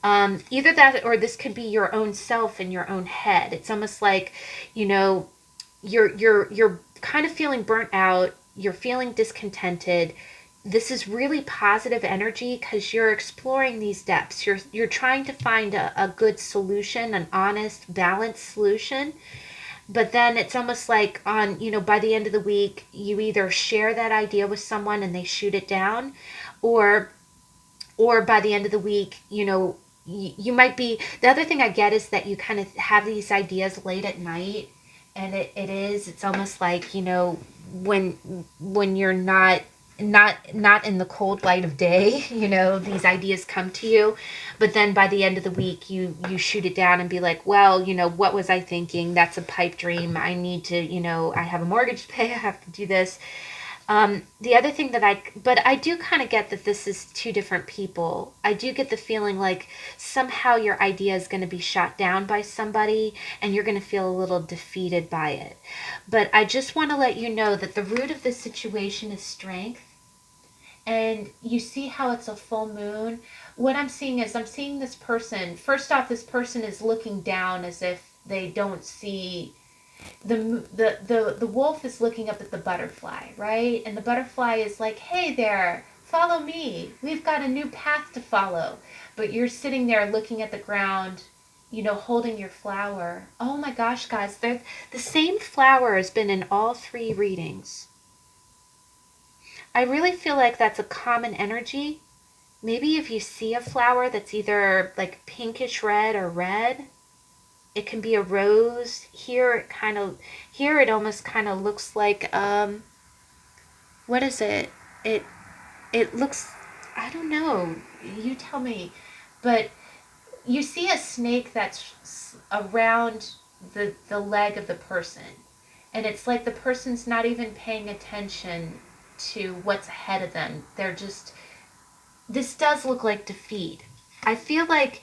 S1: Either that, or this could be your own self in your own head. It's almost like, you know, you're kind of feeling burnt out, you're feeling discontented. This is really positive energy because you're exploring these depths. You're trying to find a good solution, an honest, balanced solution. But then it's almost like by the end of the week, you either share that idea with someone and they shoot it down, or by the end of the week, you might be, the other thing I get is that you kind of have these ideas late at night, and it's almost like, when you're not in the cold light of day, these ideas come to you, but then by the end of the week you shoot it down and be like, well, what was I thinking? That's a pipe dream. I need to, I have a mortgage to pay, I have to do this. The other thing but I do kind of get that this is two different people. I do get the feeling like somehow your idea is going to be shot down by somebody and you're going to feel a little defeated by it. But I just want to let you know that the root of this situation is strength. And you see how it's a full moon. What I'm seeing is I'm seeing this person. First off, this person is looking down as if they don't see the wolf is looking up at the butterfly, right? And the butterfly is like, hey there, follow me. We've got a new path to follow. But you're sitting there looking at the ground, holding your flower. Oh my gosh, guys, the same flower has been in all 3 readings. I really feel like that's a common energy. Maybe if you see a flower that's either like pinkish red or red, it can be a rose. Here it almost kind of looks like what is it? It looks, I don't know. You tell me. But you see a snake that's around the leg of the person. And it's like the person's not even paying attention to what's ahead of them. This does look like defeat. I feel like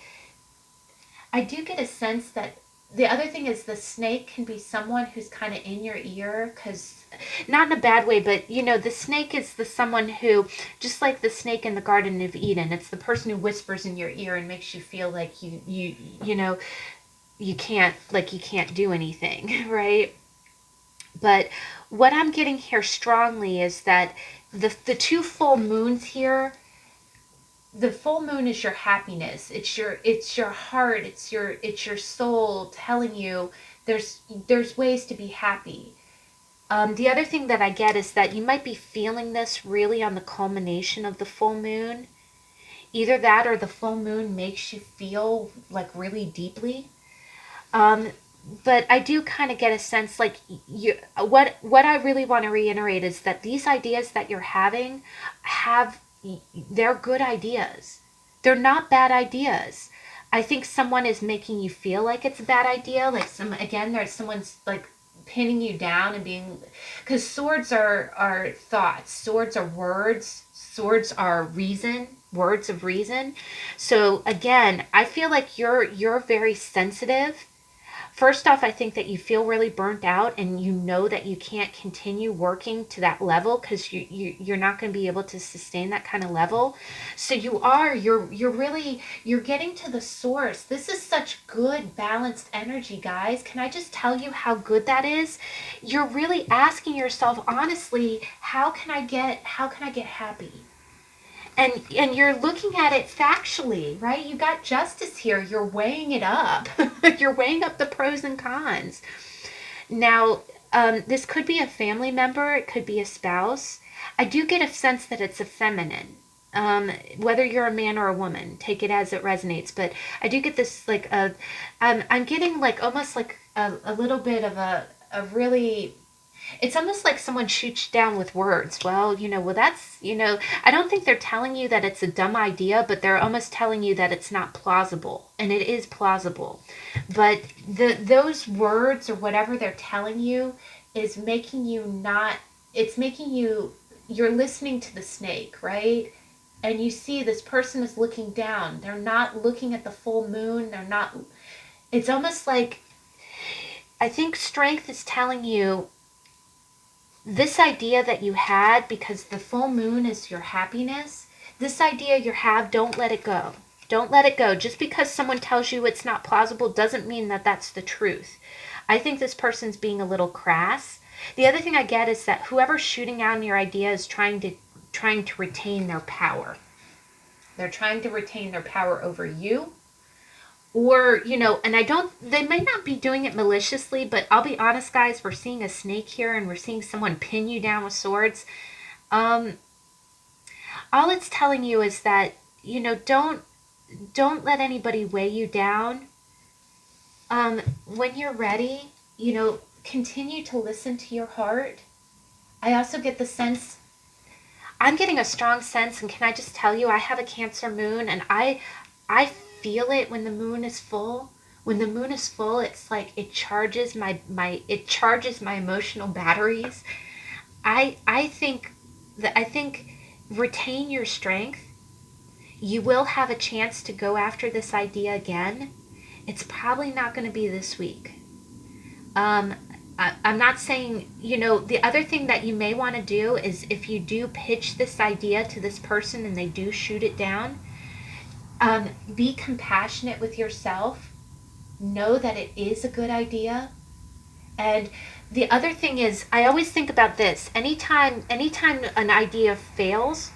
S1: I do get a sense that the other thing is the snake can be someone who's kind of in your ear, because not in a bad way, but the snake is the someone who, just like the snake in the Garden of Eden, it's the person who whispers in your ear and makes you feel like you can't do anything, right? But what I'm getting here strongly is that the 2 full moons here, the full moon is your happiness. It's your heart, it's your soul telling you there's ways to be happy. The other thing that I get is that you might be feeling this really on the culmination of the full moon. Either that, or the full moon makes you feel like really deeply. But I do kind of get a sense like what I really want to reiterate is that these ideas that you're having they're good ideas. They're not bad ideas. I think someone is making you feel like it's a bad idea. Like there's someone's like pinning you down and being, because swords are thoughts, swords are words, swords are reason, words of reason. So again, I feel like you're very sensitive. First off, I think that you feel really burnt out and you know that you can't continue working to that level because you're not going to be able to sustain that kind of level. So you're getting to the source. This is such good balanced energy, guys. Can I just tell you how good that is? You're really asking yourself honestly, how can I get happy? And you're looking at it factually, right? You got justice here. You're weighing it up. You're weighing up the pros and cons. Now, this could be a family member. It could be a spouse. I do get a sense that it's a feminine. Whether you're a man or a woman, take it as it resonates. But I do get this like I'm getting like almost like a little bit of a really, it's almost like someone shoots you down with words. Well, I don't think they're telling you that it's a dumb idea, but they're almost telling you that it's not plausible. And it is plausible. But those words or whatever they're telling you is making you not, it's making you, you're listening to the snake, right? And you see this person is looking down. They're not looking at the full moon. They're not, it's almost like, I think strength is telling you this idea that you had, because the full moon is your happiness, this idea you have, don't let it go. Don't let it go. Just because someone tells you it's not plausible doesn't mean that that's the truth. I think this person's being a little crass. The other thing I get is that whoever's shooting down your idea is trying to retain their power. They're trying to retain their power over you. Or, and they may not be doing it maliciously, but I'll be honest, guys, we're seeing a snake here and we're seeing someone pin you down with swords. All it's telling you is that, don't let anybody weigh you down. When you're ready, continue to listen to your heart. I also get the sense, I'm getting a strong sense, and can I just tell you, I have a Cancer moon, and I feel it when the moon is full. When the moon is full, it's like it charges my emotional batteries. I think retain your strength. You will have a chance to go after this idea again. It's probably not going to be this week. I'm not saying, the other thing that you may want to do is, if you do pitch this idea to this person and they do shoot it down, be compassionate with yourself. Know that it is a good idea. And the other thing is, I always think about this. Anytime an idea fails,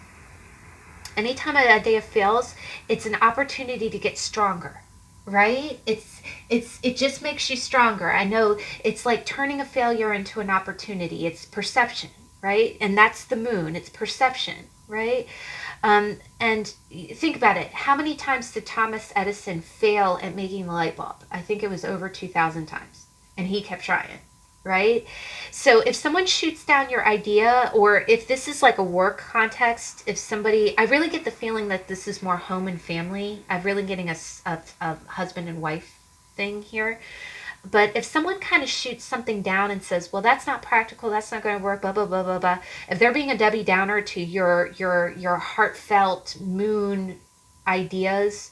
S1: it's an opportunity to get stronger, right? It just makes you stronger. I know it's like turning a failure into an opportunity. It's perception, right? And that's the moon. It's perception, right? And think about it. How many times did Thomas Edison fail at making the light bulb? I think it was over 2,000 times. And he kept trying, right? So if someone shoots down your idea, or if this is like a work context, I really get the feeling that this is more home and family. I'm really getting a husband and wife thing here. But if someone kind of shoots something down and says, well, that's not practical, that's not going to work, blah, blah, blah, blah, blah. If they're being a Debbie Downer to your heartfelt moon ideas,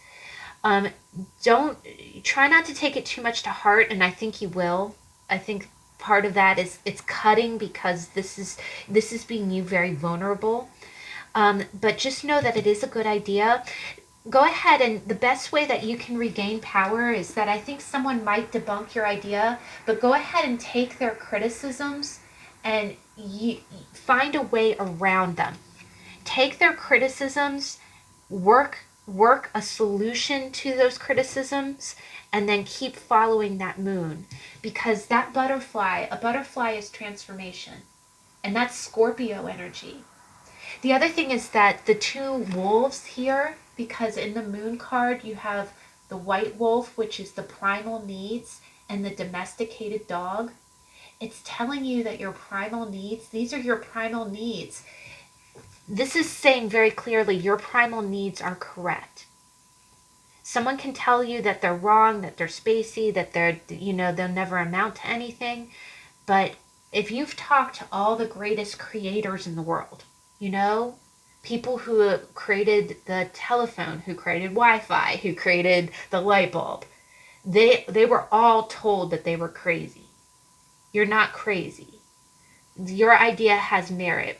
S1: don't try not to take it too much to heart. And I think you will. I think part of that is it's cutting, because this is being you very vulnerable. But just know that it is a good idea. Go ahead, and the best way that you can regain power is that I think someone might debunk your idea, but go ahead and take their criticisms and find a way around them. Take their criticisms, work a solution to those criticisms, and then keep following that moon, because a butterfly is transformation, and that's Scorpio energy. The other thing is that the two wolves here, because in the moon card you have the white wolf, which is the primal needs, and the domesticated dog. It's telling you that your primal needs, these are your primal needs. This is saying very clearly your primal needs are correct. Someone can tell you that they're wrong, that they're spacey, that they're, they'll never amount to anything. But if you've talked to all the greatest creators in the world, people who created the telephone, who created Wi-Fi, who created the light bulb, they were all told that they were crazy. You're not crazy. Your idea has merit.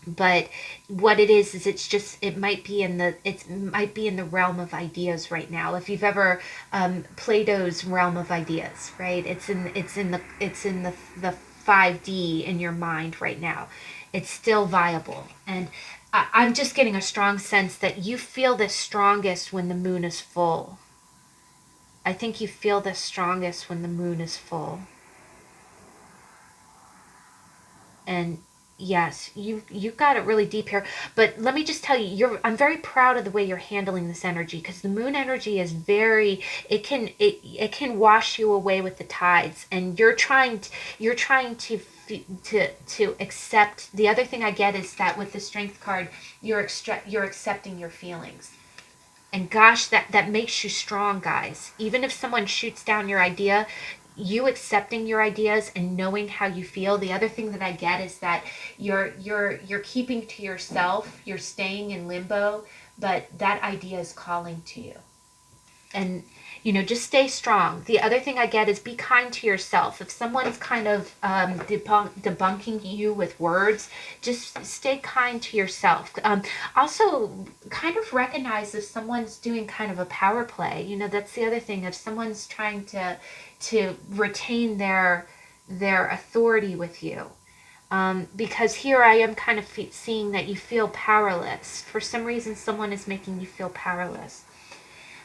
S1: But what it is it might be in the realm of ideas right now. If you've ever Plato's realm of ideas, right? It's in the 5D in your mind right now. It's still viable. And I'm just getting a strong sense that you feel the strongest when the moon is full. I think you feel the strongest when the moon is full. And yes, you've got it really deep here. But let me just tell you, I'm very proud of the way you're handling this energy, because the moon energy is very, it can wash you away with the tides, and you're trying to accept. The other thing I get is that with the Strength card, you're accepting your feelings. And gosh, that makes you strong, guys. Even if someone shoots down your idea, you accepting your ideas and knowing how you feel. The other thing that I get is that you're keeping to yourself. You're staying in limbo, but that idea is calling to you. And just stay strong. The other thing I get is be kind to yourself. If someone's kind of debunking you with words, just stay kind to yourself. Also, kind of recognize if someone's doing kind of a power play. That's the other thing. If someone's trying to retain their authority with you. Because here I am kind of seeing that you feel powerless. For some reason, someone is making you feel powerless.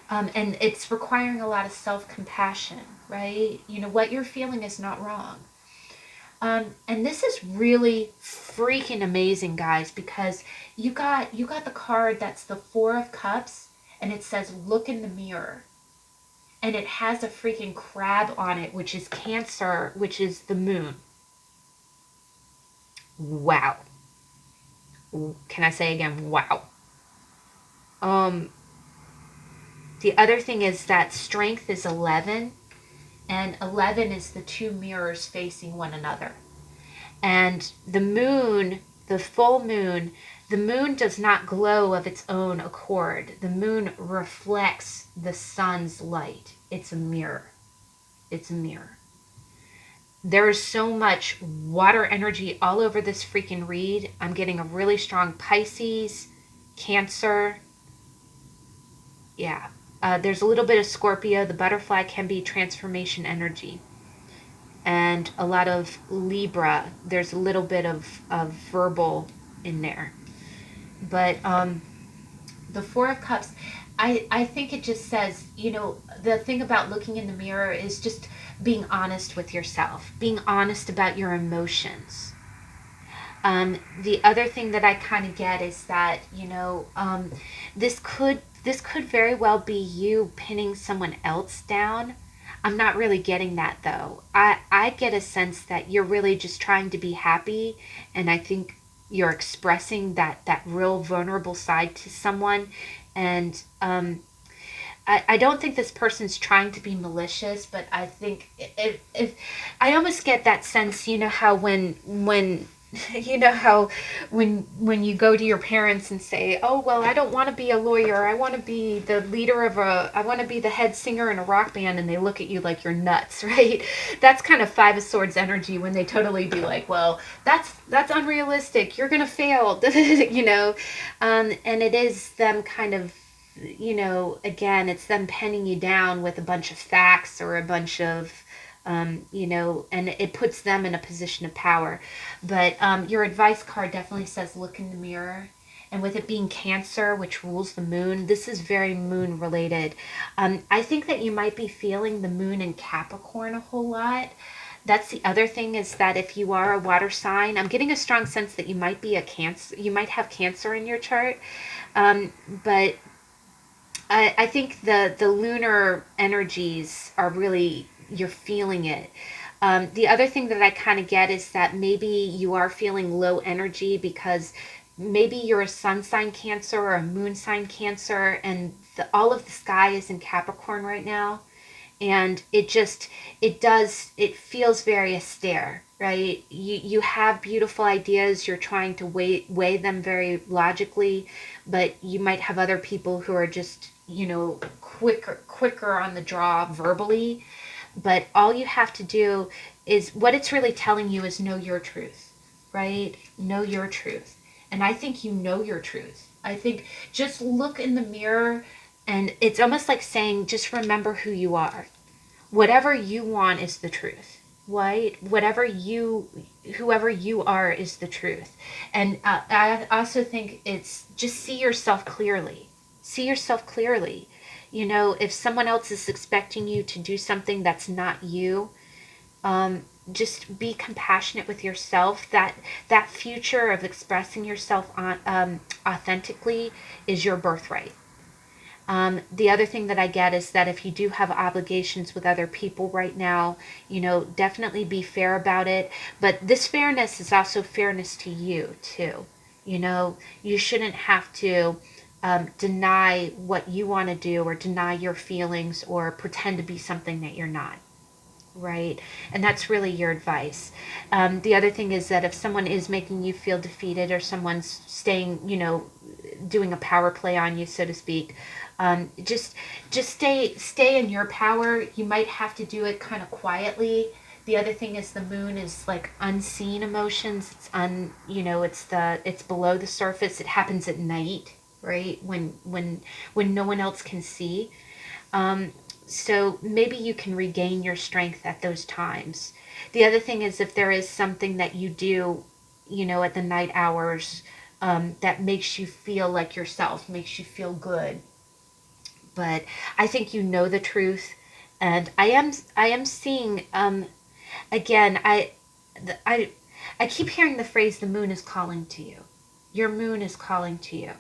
S1: And it's requiring a lot of self-compassion, right? What you're feeling is not wrong. And this is really freaking amazing, guys, because you got the card that's the Four of Cups, and it says, look in the mirror. And it has a freaking crab on it, which is Cancer, which is the moon. Wow. Can I say again, wow. The other thing is that Strength is 11, and 11 is the two mirrors facing one another. And the moon, the full moon, the moon does not glow of its own accord. The moon reflects the sun's light. It's a mirror. It's a mirror. There is so much water energy all over this freaking read. I'm getting a really strong Pisces, Cancer. Yeah. There's a little bit of Scorpio. The butterfly can be transformation energy. And a lot of Libra. There's a little bit of verbal in there. But the Four of Cups, I think it just says, the thing about looking in the mirror is just being honest with yourself. Being honest about your emotions. The other thing that I kind of get is that, this could very well be you pinning someone else down. I'm not really getting that, though. I get a sense that you're really just trying to be happy, and I think you're expressing that real vulnerable side to someone. And I don't think this person's trying to be malicious, but I think if I almost get that sense, how when when you go to your parents and say, oh, well, I don't want to be a lawyer, I want to be the I want to be the head singer in a rock band, and they look at you like you're nuts, right? That's kind of Five of Swords energy, when they totally be like, well, that's unrealistic, you're gonna fail. And it is them kind of, again, it's them penning you down with a bunch of facts or a bunch of and it puts them in a position of power. But your advice card definitely says look in the mirror. And with it being Cancer, which rules the moon, this is very moon related. I think that you might be feeling the moon in Capricorn a whole lot. That's the other thing, is that if you are a water sign, I'm getting a strong sense that you might be a Cancer. You might have Cancer in your chart. But I think the lunar energies are really, you're feeling it. The other thing that I kind of get is that maybe you are feeling low energy because maybe you're a sun sign Cancer or a moon sign Cancer, and all of the sky is in Capricorn right now. And it feels very austere, right? You have beautiful ideas, you're trying to weigh them very logically, but you might have other people who are just, quicker on the draw verbally. But all you have to do is, what it's really telling you is, know your truth, right? Know your truth. And I think you know your truth. I think, just look in the mirror, and it's almost like saying, just remember who you are. Whatever you want is the truth, right? Whoever you are is the truth. And I also think it's, just see yourself clearly. See yourself clearly. If someone else is expecting you to do something that's not you, just be compassionate with yourself. That future of expressing yourself authentically is your birthright. The other thing that I get is that if you do have obligations with other people right now, definitely be fair about it. But this fairness is also fairness to you, too. You shouldn't have to deny what you want to do, or deny your feelings, or pretend to be something that you're not. Right. And that's really your advice. The other thing is that if someone is making you feel defeated, or someone's doing a power play on you, so to speak, just stay in your power. You might have to do it kind of quietly. The other thing is, the moon is like unseen emotions. It's below the surface. It happens at night, right? When no one else can see. So maybe you can regain your strength at those times. The other thing is, if there is something that you do, at the night hours, that makes you feel like yourself, makes you feel good. But I think you know the truth, and I am seeing, again, I keep hearing the phrase, the moon is calling to you. Your moon is calling to you.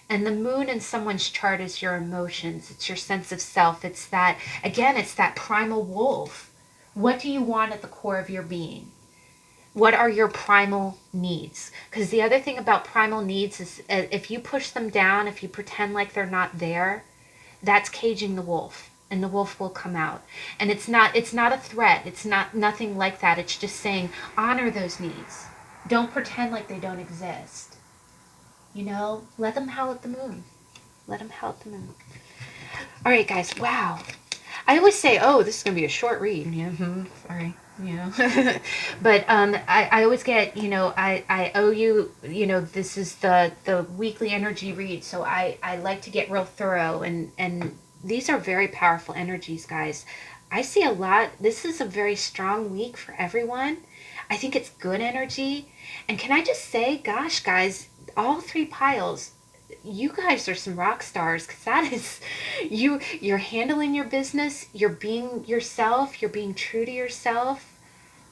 S1: And the moon in someone's chart is your emotions. It's your sense of self. It's that, again, it's that primal wolf. What do you want at the core of your being? What are your primal needs? Because the other thing about primal needs is, if you push them down, if you pretend like they're not there, that's caging the wolf, and the wolf will come out. And it's not a threat. It's nothing like that. It's just saying, honor those needs. Don't pretend like they don't exist. Let them howl at the moon. Let them howl at the moon. All right, guys. Wow. I always say, oh, this is going to be a short read. Yeah, sorry. But I always get, I owe you, this is the weekly energy read. So I like to get real thorough. And these are very powerful energies, guys. I see a lot. This is a very strong week for everyone. I think it's good energy. And can I just say, gosh, guys, all three piles, you guys are some rock stars, because that is, you're handling your business, you're being yourself, you're being true to yourself,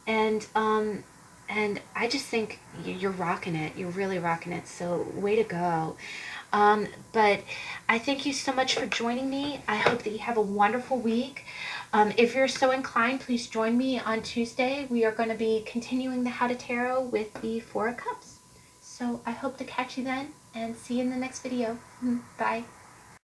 S1: and I just think you're rocking it. You're really rocking it. So way to go. But I thank you so much for joining me. I hope that you have a wonderful week. If you're so inclined, please join me on Tuesday. We are going to be continuing the How to Tarot with the Four of Cups. So I hope to catch you then, and see you in the next video. Bye.